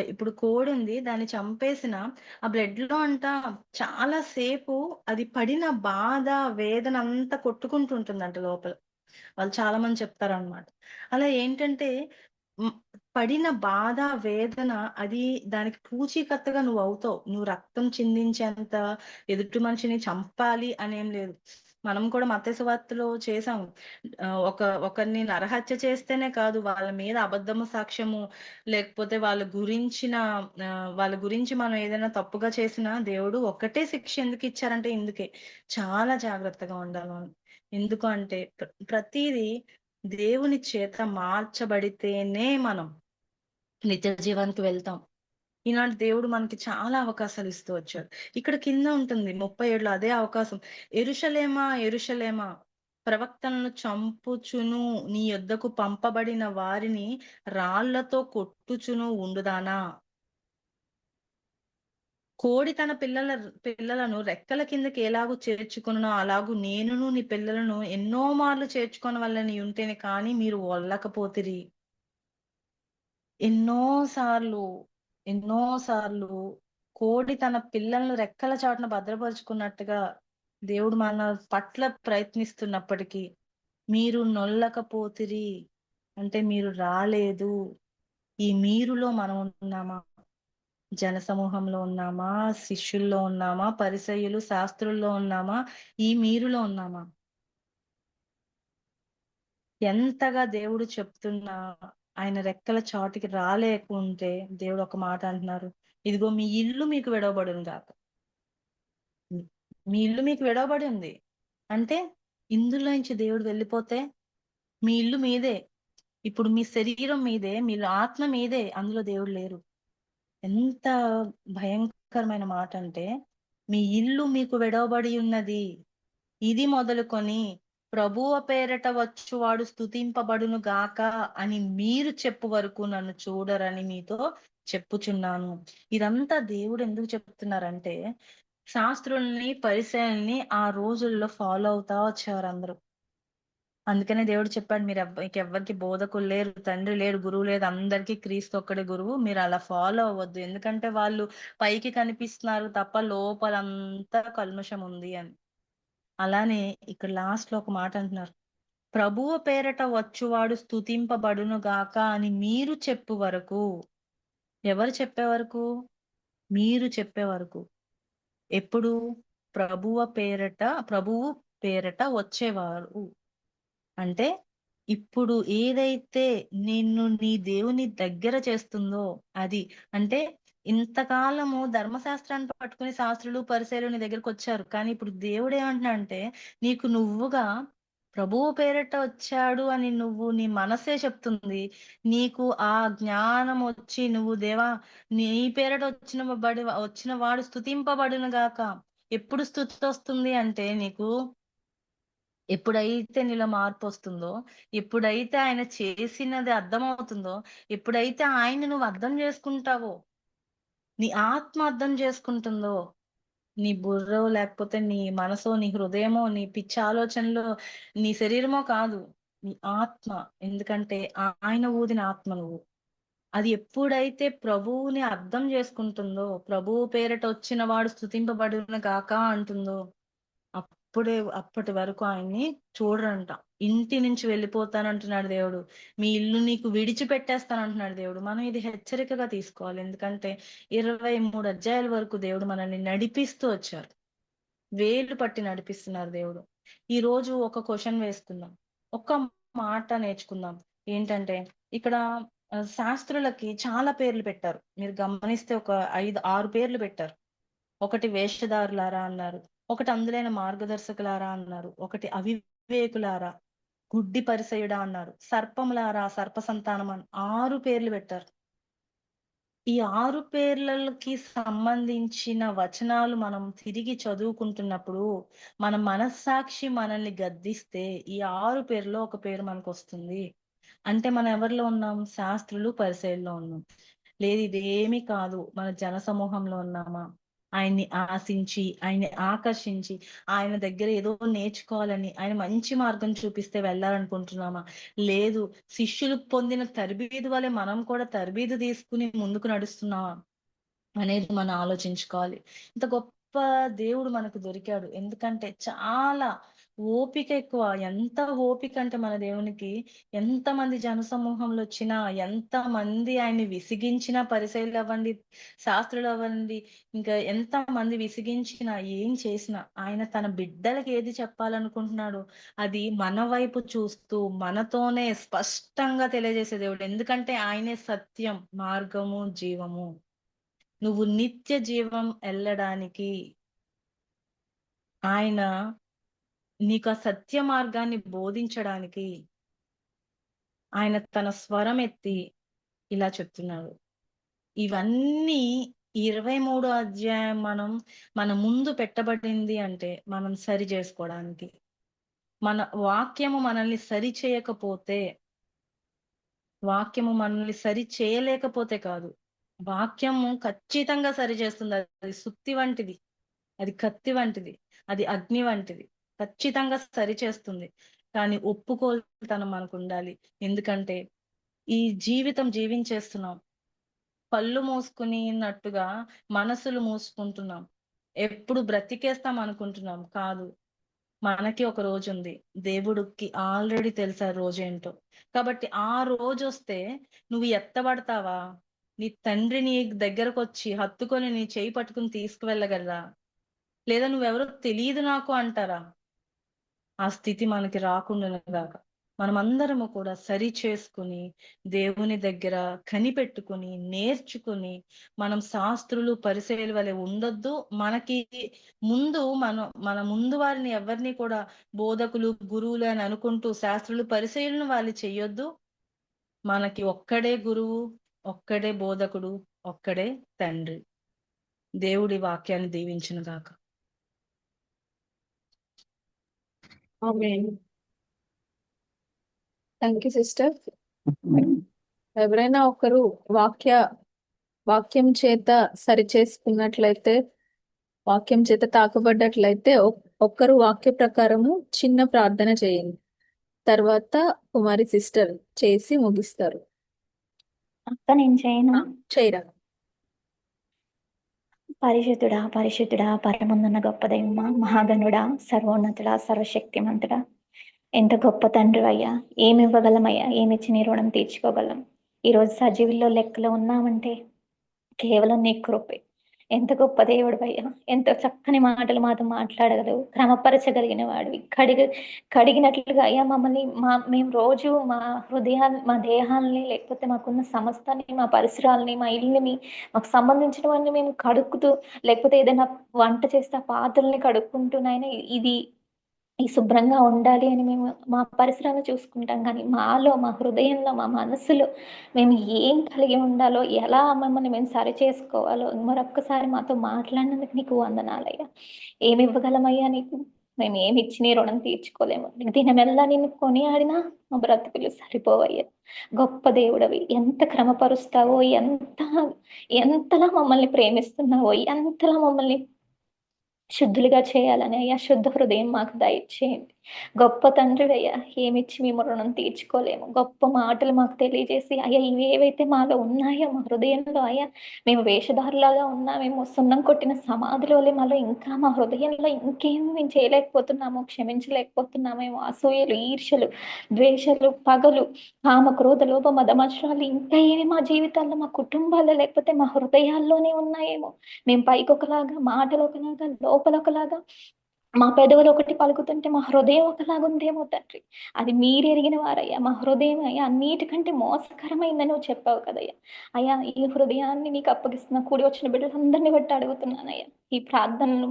ఇప్పుడు కోడుంది దాన్ని చంపేసిన ఆ బ్లడ్‌లో చాలా సేపు అది పడిన బాధ, వేదన అంతా కొట్టుకుంటూ ఉంటుందంట లోపల. వాళ్ళు చాలా మంది చెప్తారనమాట. అలా ఏంటంటే హ్మ్. పడిన బాధ, వేదన అది దానికి పూచీకత్తుగా నువ్వవుతావు. నువ్వు రక్తం చిందించేంత ఎదుటి మనిషిని చంపాలి అనేం లేదు. మనం కూడా మత్తయి సువార్తలో చేసాము. ఒకరిని నరహత్య చేస్తేనే కాదు, వాళ్ళ మీద అబద్ధము సాక్ష్యము, లేకపోతే వాళ్ళ గురించి మనం ఏదైనా తప్పుగా చేసినా దేవుడు ఒక్కటే శిక్ష ఎందుకిచ్చారంటే ఇందుకే. చాలా జాగ్రత్తగా ఉండాలి మనం. ఎందుకు అంటే ప్రతీదీ దేవుని చేత మార్చబడితేనే మనం నిత్య జీవానికి వెళ్తాం. ఈనాడు దేవుడు మనకి చాలా అవకాశాలు ఇస్తూ వచ్చాడు. ఇక్కడ కింద ఉంటుంది 37లో అదే అవకాశం. యెరూషలేమా, యెరూషలేమా ప్రవక్తలను చంపుచును నీ యొద్దకు పంపబడిన వారిని రాళ్లతో కొట్టుచును ఉండుదానా? కోడి తన పిల్లలను రెక్కల కిందకి ఎలాగు చేర్చుకొనునో అలాగు నేనును నీ పిల్లలను ఎన్నో మార్లు చేర్చుకొనవలెనని ఉంటేనే కానీ మీరు ఒల్లకపోతిరి. ఎన్నో సార్లు, ఎన్నో సార్లు కోడి తన పిల్లలను రెక్కల చాటున భద్రపరుచుకున్నట్టుగా దేవుడు మన పట్ల ప్రయత్నిస్తున్నప్పటికీ మీరు నొల్లకపోతిరి. అంటే మీరు రాలేదు. ఈ మీరులో మనం ఉన్నామా? జనసమూహంలో ఉన్నామా? శిష్యుల్లో ఉన్నామా? పరిసయ్యులు, శాస్త్రుల్లో ఉన్నామా? ఈ మీరులో ఉన్నామా? ఎంతగా దేవుడు చెప్తున్నా ఆయన రెక్కల చాటుకి రాలేకుంటే దేవుడు ఒక మాట అంటున్నారు. ఇదిగో మీ ఇల్లు మీకు విడవబడును గాక. మీ ఇల్లు మీకు విడవబడి ఉంది. అంటే ఇందులో నుంచి దేవుడు వెళ్ళిపోతే మీ ఇల్లు మీదే. ఇప్పుడు మీ శరీరం మీదే, మీ ఆత్మ మీదే. అందులో దేవుడు లేరు. ఎంత భయంకరమైన మాట అంటే మీ ఇల్లు మీకు విడవబడి ఉన్నది. ఇది మొదలుకొని ప్రభువు పేరట వచ్చువాడు స్తుతింపబడును గాక అని మీరు చెప్పు వరకు నన్ను చూడరని మీతో చెప్పుచున్నాను. ఇదంతా దేవుడు ఎందుకు చెప్తున్నారంటే శాస్త్రుల్ని, పరిసయ్యుల్ని ఆ రోజుల్లో ఫాలో అవుతా వచ్చేవారు అందరూ. అందుకనే దేవుడు చెప్పాడు మీకెవ్వరికి బోధకులు లేరు, తండ్రి లేడు, గురువు లేదు. అందరికీ క్రీస్తు ఒక్కడే గురువు. మీరు అలా ఫాలో అవ్వద్దు. ఎందుకంటే వాళ్ళు పైకి కనిపిస్తున్నారు తప్ప లోపలంతా కల్మషం ఉంది అని. అలానే ఇక్కడ లాస్ట్ లో ఒక మాట అంటున్నారు. ప్రభువు పేరట వచ్చువాడు స్తుతింపబడును గాక అని మీరు చెప్పు వరకు. ఎవరు చెప్పే వరకు? మీరు చెప్పే వరకు. ఎప్పుడు? ప్రభువు పేరట వచ్చేవారు. అంటే ఇప్పుడు ఏదైతే నిన్ను నీ దేవుని దగ్గర చేస్తుందో అది. అంటే ఇంతకాలము ధర్మశాస్త్రాన్ని పట్టుకొని శాస్త్రులు, పరిసయ్యులు నీ దగ్గరకొచ్చారు. కానీ ఇప్పుడు దేవుడేమంటున్నాడంటే నీకు నువ్వుగా ప్రభువు పేరిట వచ్చాడు అని నీ మనస్సే చెప్తుంది. నీకు ఆ జ్ఞానం వచ్చి నువ్వు దేవా నీ పేరిట వచ్చిన వాడు స్తుతింపబడును గాక. ఎప్పుడు స్తుతొస్తుంది అంటే నీకు ఎప్పుడైతే నీలో మార్పొస్తుందో, ఎప్పుడైతే ఆయన చేసినది అర్థమవుతుందో, ఎప్పుడైతే ఆయన్ని నువ్వు అర్థం చేసుకుంటావో, నీ ఆత్మ అర్థం చేసుకుంటుందో, నీ బుర్రో లేకపోతే నీ మనసో, నీ హృదయమో, నీ పిచ్చి ఆలోచనలో, నీ శరీరమో కాదు. నీ ఆత్మ. ఎందుకంటే ఆయన ఊదిన ఆత్మ నువ్వు. అది ఎప్పుడైతే ప్రభువుని అర్థం చేసుకుంటుందో, ప్రభువు పేరిట వచ్చిన వాడు స్తుతింపబడును గాక అంటుందో అప్పటి వరకు ఆయన్ని చూడరంట. ఇంటి నుంచి వెళ్ళిపోతానంటున్నాడు దేవుడు. మీ ఇల్లు నీకు విడిచిపెట్టేస్తానంటున్నాడు దేవుడు. మనం ఇది హెచ్చరికగా తీసుకోవాలి. ఎందుకంటే 23 అధ్యాయాల వరకు దేవుడు మనల్ని నడిపిస్తూ వచ్చారు. వేలు పట్టి నడిపిస్తున్నారు దేవుడు. ఈ రోజు ఒక క్వశ్చన్ వేసుకుందాం, ఒక్క మాట నేర్చుకుందాం. ఏంటంటే ఇక్కడ శాస్త్రులకి చాలా పేర్లు పెట్టారు. మీరు గమనిస్తే ఒక 5-6 పేర్లు పెట్టారు. ఒకటి వేషధారులారా అన్నారు, ఒకటి అందులైన మార్గదర్శకులారా అన్నారు, ఒకటి అవివేకులారా, గుడ్డి పరిసయుడా అన్నారు, సర్పములారా, సర్ప సంతానం అని 6 పేర్లు పెట్టారు. ఈ 6 పేర్లకి సంబంధించిన వచనాలు మనం తిరిగి చదువుకుంటున్నప్పుడు మన మనస్సాక్షి మనల్ని గద్దిస్తే ఈ 6 పేర్లో ఒక పేరు మనకు వస్తుంది. అంటే మనం ఎవరిలో ఉన్నాం? శాస్త్రులు పరిసయ్యుల్లో ఉన్నాం. లేదు, ఇది ఏమీ కాదు, మన జన సమూహంలో ఉన్నామా, ఆయన్ని ఆశించి ఆయన్ని ఆకర్షించి ఆయన దగ్గర ఏదో నేర్చుకోవాలని ఆయన మంచి మార్గం చూపిస్తే వెళ్ళాలనుకుంటున్నామా, లేదు శిష్యులు పొందిన తర్బీదు వలె మనం కూడా తర్బీదు తీసుకుని ముందుకు నడుస్తున్నామా అనేది మనం ఆలోచించుకోవాలి. ఇంత గొప్ప దేవుడు మనకు దొరికాడు. ఎందుకంటే చాలా ఓపిక ఎక్కువ. ఎంత ఓపిక అంటే మన దేవునికి, ఎంతమంది జన సమూహంలో వచ్చినా, ఎంతమంది ఆయన్ని విసిగించినా, పరిసయ్యులు అవ్వండి, శాస్త్రులు అవ్వండి, ఇంకా ఎంత మంది విసిగించినా, ఏం చేసినా ఆయన తన బిడ్డలకి ఏది చెప్పాలనుకుంటున్నాడు అది మన వైపు చూస్తూ మనతోనే స్పష్టంగా తెలియజేసే దేవుడు. ఎందుకంటే ఆయనే సత్యం, మార్గము, జీవము. నువ్వు నిత్య జీవం వెళ్ళడానికి ఆయన నీకు ఆ సత్య మార్గాన్ని బోధించడానికి ఆయన తన స్వరం ఎత్తి ఇలా చెప్తున్నాడు. ఇవన్నీ 23 అధ్యాయం మన ముందు పెట్టబడింది అంటే మనం సరి చేసుకోవడానికి. మన వాక్యము మనల్ని సరి చేయకపోతే, వాక్యము మనల్ని సరి చేయలేకపోతే కాదు, వాక్యము ఖచ్చితంగా సరి చేస్తుంది. అది సుత్తి వంటిది, అది కత్తి వంటిది, అది అగ్ని వంటిది, ఖచ్చితంగా సరి చేస్తుంది. కానీ ఒప్పుకోలుతనం మనకు ఉండాలి. ఎందుకంటే ఈ జీవితం జీవించేస్తున్నాం, కళ్ళు మూసుకున్నట్టుగా మనసులు మూసుకుంటున్నాం, ఎప్పుడు బ్రతికేస్తాం అనుకుంటున్నాం. కాదు, మనకి ఒక రోజు ఉంది, దేవుడికి ఆల్రెడీ తెలుసు ఆ రోజు ఏంటో. కాబట్టి ఆ రోజు వస్తే నువ్వు ఎత్తబడతావా? నీ తండ్రి నీ దగ్గరకు వచ్చి హత్తుకొని నీ చేయి పట్టుకుని తీసుకువెళ్ళగలరా? లేదా నువ్వెవరో తెలియదు నాకు అంటారా? ఆ స్థితి మనకి రాకుండా గాక మనమందరము కూడా సరి చేసుకుని దేవుని దగ్గర కనిపెట్టుకుని నేర్చుకుని మనం శాస్త్రులు పరిసయ్యుల వలె ఉండొద్దు. మనకి మన ముందు వారిని ఎవరిని కూడా బోధకులు, గురువులు అని అనుకుంటూ శాస్త్రులు పరిసయ్యులను వాళ్ళు చెయ్యొద్దు. మనకి ఒక్కడే గురువు, ఒక్కడే బోధకుడు, ఒక్కడే తండ్రి. దేవుడి వాక్యాన్ని దీవించును గాక. Thank you sister. ఎవరైనా ఒకరు వాక్యం చేత సరి చేసుకున్నట్లయితే, వాక్యం చేత తాకబడ్డట్లయితే ఒక్కరు వాక్య ప్రకారము చిన్న ప్రార్థన చేయండి. తర్వాత కుమారి సిస్టర్ చేసి ముగిస్తారు. అక్క నేను చేయను. చేయరా. పరిశుద్ధుడా, పరిశుద్ధుడా, పరముందున్న గొప్ప దైవమా, మహాగణుడా, సర్వోన్నతుడా, సర్వశక్తిమంతుడా, ఎంత గొప్ప తండ్రి అయ్యా. ఏమి ఇవ్వగలమయ్యా? ఏమిచ్చి నీ రుణం తీర్చుకోగలం? ఈరోజు సజీవుల్లో లెక్కలో ఉన్నామంటే కేవలం నీ కృపే. ఎంత గొప్ప దేవుడు అయ్యా. ఎంతో చక్కని మాటలు మాతో మాట్లాడగలవు, క్రమపరచగలిగిన వాడివి, కడిగినట్లుగా అయ్యా మమ్మల్ని మేము రోజు మా హృదయాన్ని, మా దేహాలని, లేకపోతే మాకున్న సమస్తాన్ని, మా పరిసరాలని, మా ఇల్లుని, మాకు సంబంధించినవన్నీ మేము కడుక్కుతూ, లేకపోతే ఏదైనా వంట చేస్తే పాత్రల్ని కడుక్కుంటూనైనా ఇది ఈ శుభ్రంగా ఉండాలి అని మేము మా పరిసరాలను చూసుకుంటాం. కానీ మాలో, మా హృదయంలో, మా మనసులో మేము ఏం కలిగి ఉండాలో, ఎలా మమ్మల్ని మేము సరి చేసుకోవాలో మరొక్కసారి మాతో మాట్లాడినందుకు నీకు వందనాలయ్యా. ఏమి ఇవ్వగలమయ్యా నీకు? మేము ఏమి ఇచ్చి నీ రుణం తీర్చుకోలేము. దినమెల్లా నిన్ను కొనియాడినా మా బ్రతుకులు సరిపోవయ్యా. గొప్ప దేవుడవి, ఎంత క్రమపరుస్తావో, ఎంతలా మమ్మల్ని ప్రేమిస్తున్నావో, ఎంతలా మమ్మల్ని శుద్ధులుగా చేయాలని అయ్యా శుద్ధ హృదయం మాకు దయచేయండి. గొప్ప తండ్రివయ్యా, ఏమిచ్చి మేము రుణం తీర్చుకోలేము. గొప్ప మాటలు మాకు తెలియజేసి అయ్యా ఇవేవైతే మాలో ఉన్నాయో మా హృదయంలో అయ్యా, మేము వేషధారులాగా ఉన్నామేమో, సున్నం కొట్టిన సమాధుల వలె మాలో ఇంకా మా హృదయంలో ఇంకేం మేము చేయలేకపోతున్నామో, క్షమించలేకపోతున్నామేమో, అసూయలు, ఈర్ష్యలు, ద్వేషాలు, పగలు, కామ, క్రోధ, లోభ, మదమత్సరాలు ఇంకా ఏమి మా జీవితాల్లో, మా కుటుంబాల్లో, లేకపోతే మా హృదయాల్లోనే ఉన్నాయేమో. మేము పైకి ఒకలాగా, మాటలు ఒకలాగా, లోపల ఒకలాగా, మా పెదవులు ఒకటి పలుకుతుంటే మా హృదయం ఒకలాగా ఉందేమో తండ్రి. అది మీరు ఎరిగిన వారయ్యా. మా హృదయం అయ్యా అన్నిటికంటే మోసకరమైందని నువ్వు చెప్పావు కదయ్యా. అయ్యా ఈ హృదయాన్ని నీకు అప్పగిస్తున్నా. కూడి వచ్చిన బిడ్డలందరినీ బట్టి అడుగుతున్నానయ్యా. ఈ ప్రార్థనలు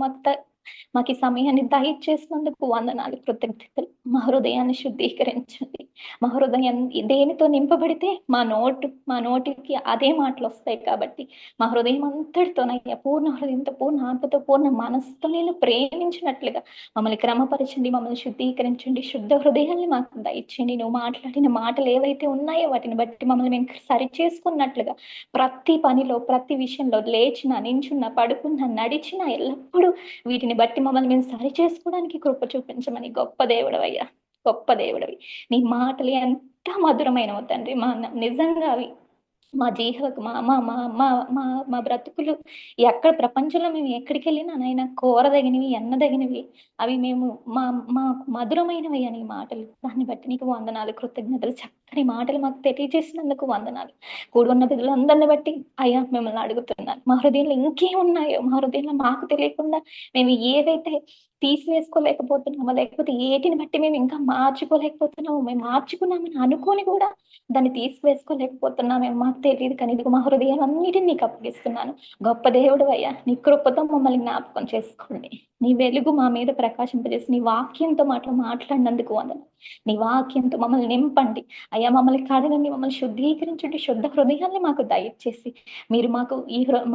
మాకు ఈ సమయాన్ని దయచేసినందుకు వందనాలు, కృతజ్ఞతలు. మా హృదయాన్ని శుద్ధీకరించండి. మా హృదయం దేనితో నింపబడితే మా నోటికి అదే మాటలు వస్తాయి కాబట్టి మా హృదయం అంతటితోనయ్యా పూర్ణ హృదయంతో, పూర్ణ ఆత్మతో, పూర్ణ మనసుతో నేను ప్రేమించినట్లుగా మమ్మల్ని క్రమపరచండి, మమ్మల్ని శుద్ధీకరించండి, శుద్ధ హృదయాన్ని మాకు దయచేయండి. నువ్వు మాట్లాడిన మాటలు ఏవైతే ఉన్నాయో వాటిని బట్టి మమ్మల్ని మేము సరి చేసుకున్నట్లుగా ప్రతి పనిలో, ప్రతి విషయంలో, లేచిన, నించున్న, పడుకున్న, నడిచిన, ఎల్లప్పుడూ వీటిని బట్టి మమ్మల్ని మేము సరి చేసుకోవడానికి కృప చూపించమని గొప్ప దేవుడవయ్యా, గొప్ప దేవుడవి. నీ మాటలు ఎంత మధురమైనవి తండ్రి. నిజంగా అవి మా జీవకు మా మా మా మా మా మా బ్రతుకులు ఎక్కడ ప్రపంచంలో మేము ఎక్కడికి వెళ్ళినా నాయన కోరదగినవి, ఎన్నదగినవి, అవి మేము మా మా మధురమైనవి అని మాటలు. దాన్ని బట్టి నీకు వందనాలు, కృతజ్ఞతలు. చక్కని మాటలు మాకు తెలియజేసినందుకు వందనాలు. కూడి ఉన్న బిడ్డలందరిని బట్టి అయ్యా మిమ్మల్ని అడుగుతున్నాను. మా హృదయంలో ఇంకేమున్నాయో, మా హృదయంలో మాకు తెలియకుండా మేము ఏవైతే తీసివేసుకోలేకపోతున్నామో, లేకపోతే ఏటిని బట్టి మేము ఇంకా మార్చుకోలేకపోతున్నామో, మేము మార్చుకున్నామని అనుకోని కూడా దాన్ని తీసివేసుకోలేకపోతున్నామేమో మాకు తెలియదు. కానీ ఇదిగో మా హృదయాలన్నిటిని నీకు అప్పగిస్తున్నాను. గొప్ప దేవుడు అయ్యా, నీ కృపతో మమ్మల్ని జ్ఞాపకం చేసుకోండి. నీ వెలుగు మా మీద ప్రకాశింపజేసి నీ వాక్యంతో మాట్లాడినందుకు వందనాలు. నీ వాక్యంతో మమ్మల్ని నింపండి అయ్యా, మమ్మల్ని కడగండి, మమ్మల్ని శుద్ధీకరించండి. శుద్ధ హృదయాన్ని మాకు దయచేసి మీరు మాకు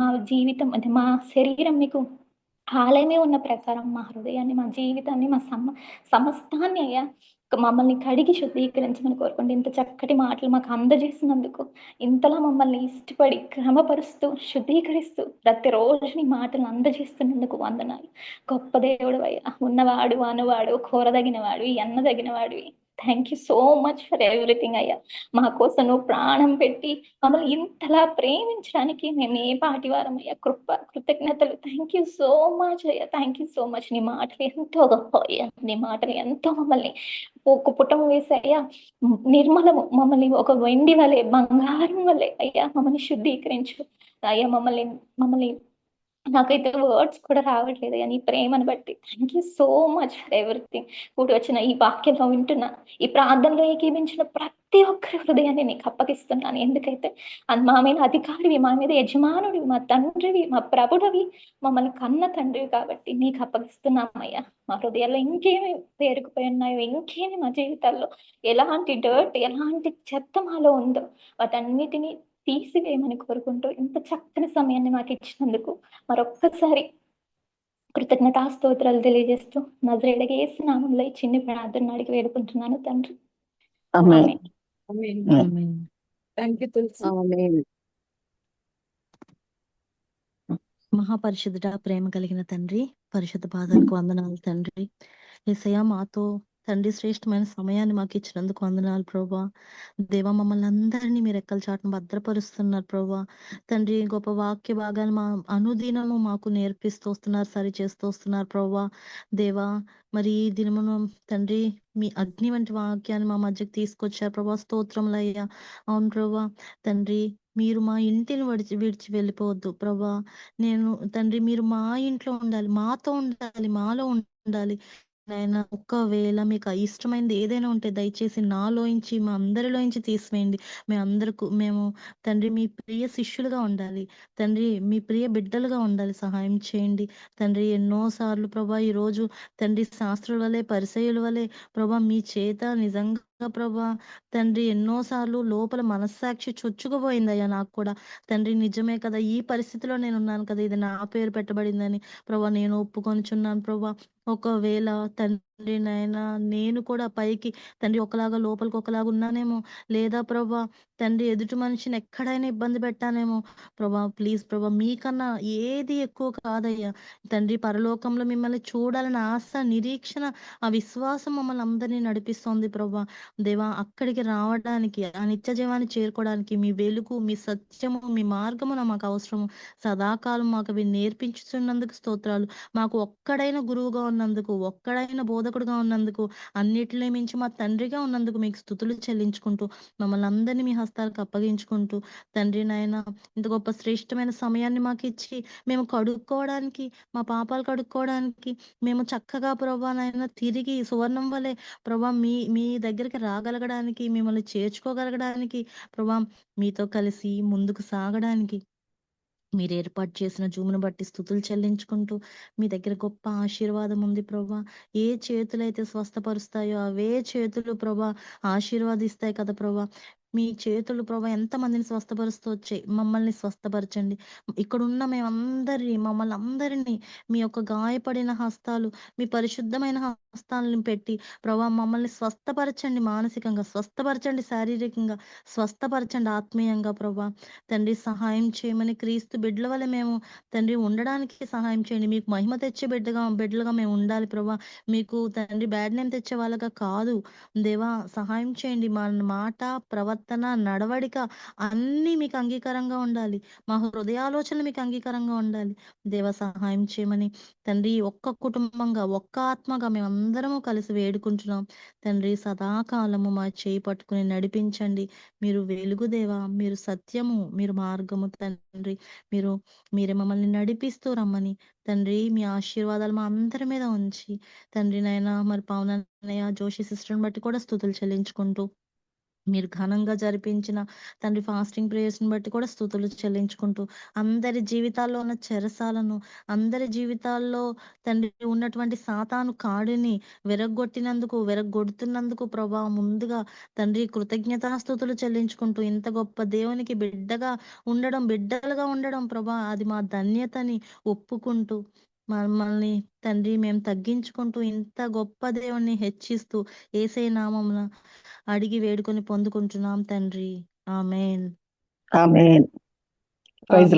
మా జీవితం అంటే మా శరీరం మీకు ఆలయమే ఉన్న ప్రకారం మా హృదయాన్ని, మా జీవితాన్ని, మా సమస్తాన్ని అయ్యా మమ్మల్ని కడిగి శుద్ధీకరించమని కోరుకోండి. ఇంత చక్కటి మాటలు మాకు అందజేసినందుకు, ఇంతలా మమ్మల్ని ఇష్టపడి క్రమపరుస్తూ శుద్ధీకరిస్తూ ప్రతిరోజు నీ మాటలు అందజేస్తున్నందుకు వందనాలు. గొప్ప దేవుడు అయ్యా, ఉన్నవాడు, అనువాడు, కోరదగిన వాడివి, ఎన్నదగిన వాడివి. Thank you so much for everything అయ్యా. మా కోసం నువ్వు ప్రాణం పెట్టి మమ్మల్ని ఇంతలా ప్రేమించడానికి మేము ఏ పాటి వారం అయ్యా. కృతజ్ఞతలు. థ్యాంక్ యూ సో మచ్ అయ్యా. Thank you so much. నీ మాటలు ఎంతో గొప్ప అయ్యా. నీ మాటలు ఎంతో మమ్మల్ని ఒక పుటం వేసి అయ్యా నిర్మలము, మమ్మల్ని ఒక వెండి వలె, బంగారం వలె అయ్యా మమ్మల్ని శుద్ధీకరించు అయ్యా. మమ్మల్ని నాకైతే వర్డ్స్ కూడా రావట్లేదు నీ ప్రేమను బట్టి. Thank you so much for everything. కూడి వచ్చిన ఈ వాక్యంలో వింటున్నా, ఈ ప్రార్థనలో ఏకీభించిన ప్రతి ఒక్కరి హృదయాన్ని నీకు అప్పగిస్తున్నాను. ఎందుకైతే మా మీద అధికారివి, మా మీద యజమానుడివి, మా తండ్రివి, మా ప్రభుడవి, మమ్మల్ని కన్న తండ్రివి కాబట్టి నీకు అప్పగిస్తున్నామయ్యా. మా హృదయాల్లో ఇంకేమి పేరుకుపోయి ఉన్నాయో, ఇంకేమి మా జీవితాల్లో ఎలాంటి డర్ట్, ఎలాంటి చెత్త మాలో ఉందో వాటన్నిటినీ తీసివేయమని కోరుకుంటూ ఇంత చక్కని సమయాన్ని మాకు ఇచ్చినందుకు మరొక్కసారి కృతజ్ఞతాస్తోత్రాలు తెలియజేస్తూ నజరేయుడైన యేసు నామములో ఈ చిన్ని ప్రార్థన అడిగి వేడుకుంటున్నాను తండ్రి. ఆమేన్. ఆమేన్. ఆమేన్. థ్యాంక్ యూ తులసి. ఆమేన్. మహాపరిశుద్ధుడా, ప్రేమ కలిగిన తండ్రి, పరిశుద్ధ పాదాలకు వందనాలు తండ్రి. యేసయ్యా, మాతో తండ్రి శ్రేష్టమైన సమయాన్ని మాకు ఇచ్చినందుకు వందనాలు ప్రభా. దేవా, మమ్మల్ని అందరినీ మీరు రెక్కల చాటును భద్రపరుస్తున్నారు ప్రభా. తండ్రి, గొప్ప వాక్య భాగాన్ని మా అనుదినము మాకు నేర్పిస్తూ వస్తున్నారు, సరి చేస్తూ వస్తున్నారు ప్రభా. దేవా, మరి ఈ దినమును తండ్రి మీ అగ్ని వంటి వాక్యాన్ని మా మధ్యకి తీసుకొచ్చారు ప్రభా. స్తోత్రములయ్యా. అవును ప్రభా. తండ్రి, మీరు మా ఇంటిని విడిచి వెళ్ళిపోవద్దు ప్రభా. నేను తండ్రి, మీరు మా ఇంట్లో ఉండాలి, మాతో ఉండాలి, మాలో ఉండాలి నాయన. ఒకవేళ మీకు ఇష్టమైనది ఏదైనా ఉంటే దయచేసి నాలోంచి, మా అందరిలోంచి తీసివేయండి. మేము తండ్రి మీ ప్రియ శిష్యులుగా ఉండాలి తండ్రి, మీ ప్రియ బిడ్డలుగా ఉండాలి. సహాయం చేయండి తండ్రి. ఎన్నోసార్లు ప్రభా ఈ రోజు తండ్రి శాస్త్రుల వలె, పరిసయ్యుల వలె ప్రభా మీ చేత నిజంగా ప్రభా తండ్రి ఎన్నోసార్లు లోపల మనస్సాక్షి చొచ్చుకుపోయిందయ్యా నాకు కూడా తండ్రి. నిజమే కదా, ఈ పరిస్థితిలో నేను ఉన్నాను కదా, ఇది నా పేరు పెట్టబడిందని ప్రభా నేను ఒప్పుకొనిచున్నాను ప్రభా. ఒకవేళ తండ్రి తండ్రి నాయనా నేను కూడా పైకి తండ్రి ఒకలాగా లోపలికి ఒకలాగా ఉన్నానేమో, లేదా ప్రభా తండ్రి ఎదుటి మనిషిని ఎక్కడైనా ఇబ్బంది పెట్టానేమో ప్రభా. ప్లీజ్ ప్రభా, మీకన్నా ఏది ఎక్కువ కాదయ్యా తండ్రి. పరలోకంలో మిమ్మల్ని చూడాలని ఆశ, నిరీక్షణ, ఆ విశ్వాసం మమ్మల్ని అందరినీ నడిపిస్తోంది ప్రభా. దేవా, అక్కడికి రావడానికి, ఆ నిత్య జీవాన్ని చేరుకోవడానికి మీ వెలుగు, మీ సత్యము, మీ మార్గమున మాకు అవసరము. సదాకాలం మాకు అవి నేర్పించుతున్నందుకు స్తోత్రాలు. మాకు ఒక్కడైన గురువుగా ఉన్నందుకు, ఒక్కడైన బోధకుడుగా ఉన్నందుకు, అన్నిటిని మించి మా తండ్రిగా ఉన్నందుకు మీకు స్తుతులు చెల్లించుకుంటూ, మమ్మల్ని అందరినీ మీ హస్తాలకు అప్పగించుకుంటూ తండ్రి నాయన ఇంత గొప్ప శ్రేష్టమైన సమయాన్ని మాకు ఇచ్చి మేము కడుక్కోవడానికి, మా పాపాలు కడుక్కోవడానికి, మేము చక్కగా ప్రభా నాయన తిరిగి సువర్ణం వలె ప్రభా మీ మీ దగ్గరికి రాగలగడానికి, మిమ్మల్ని చేర్చుకోగలగడానికి ప్రభా, మీతో కలిసి ముందుకు సాగడానికి మీరు ఏర్పాటు చేసిన జూమును బట్టి స్తుతులు చెల్లించుకుంటూ, మీ దగ్గర గొప్ప ఆశీర్వాదం ఉంది ప్రభా. ఏ చేతులైతే స్వస్థపరుస్తాయో అవే చేతులు ప్రభా ఆశీర్వాదిస్తాయి కదా ప్రభా. మీ చేతులు ప్రభా ఎంతమందిని స్వస్థపరుస్తూ వచ్చాయి, మమ్మల్ని స్వస్థపరచండి. ఇక్కడున్న మమ్మల్ని అందరినీ మీ యొక్క గాయపడిన హస్తాలు, మీ పరిశుద్ధమైన హస్తాలను పెట్టి ప్రభా మమ్మల్ని స్వస్థపరచండి. మానసికంగా స్వస్థపరచండి, శారీరకంగా స్వస్థపరచండి, ఆత్మీయంగా ప్రభా. తండ్రి సహాయం చేయమని, క్రీస్తు బిడ్డల వల్ల మేము తండ్రి ఉండడానికి సహాయం చేయండి. మీకు మహిమ తెచ్చే బిడ్డలుగా మేము ఉండాలి ప్రభా. మీకు తండ్రి బ్యాడ్ నేమ్ తెచ్చే వాళ్ళగా కాదు దేవా. సహాయం చేయండి. మా మాట, ప్రవర్తన, నడవడిక అన్నీ మీకు అంగీకారంగా ఉండాలి. మా హృదయాలోచనలు మీకు అంగీకారంగా ఉండాలి దేవా. సహాయం చేయమని తండ్రి ఒక్క కుటుంబంగా, ఒక్క ఆత్మగా మేమందరము కలిసి వేడుకుంటున్నాం తండ్రి. సదాకాలము మా చేయి పట్టుకుని నడిపించండి. మీరు వెలుగు దేవా, మీరు సత్యము, మీరు మార్గము తండ్రి. మీరే మమ్మల్ని నడిపిస్తూ రమ్మని తండ్రి, మీ ఆశీర్వాదాలు మా అందరి మీద ఉంచి తండ్రి నాయన మరి పవనన్నయ్య, జోషి సిస్టర్ని బట్టి కూడా స్తుతులు చెల్లించుకుంటూ, మీరు ఘనంగా జరిపించిన తండ్రి ఫాస్టింగ్ ప్రేయర్స్ ని బట్టి కూడా స్తుతులు చెల్లించుకుంటూ, అందరి జీవితాల్లో ఉన్న చెరసాలను, అందరి జీవితాల్లో తండ్రి ఉన్నటువంటి సాతాను కాడిని విరగొడుతున్నందుకు ప్రభా ముందుగా తండ్రి కృతజ్ఞతాస్తుతులు చెల్లించుకుంటూ, ఇంత గొప్ప దేవునికి బిడ్డలుగా ఉండడం ప్రభా అది మా ధన్యతని ఒప్పుకుంటూ, మమ్మల్ని తండ్రి మేము తగ్గించుకుంటూ, ఇంత గొప్ప దేవుణ్ణి హెచ్చిస్తూ యేసయ్య నామమున అడిగి వేడుకొని పొందుకుంటున్నాం తండ్రి. ఆమేన్. ఆమేన్. ప్రైజ్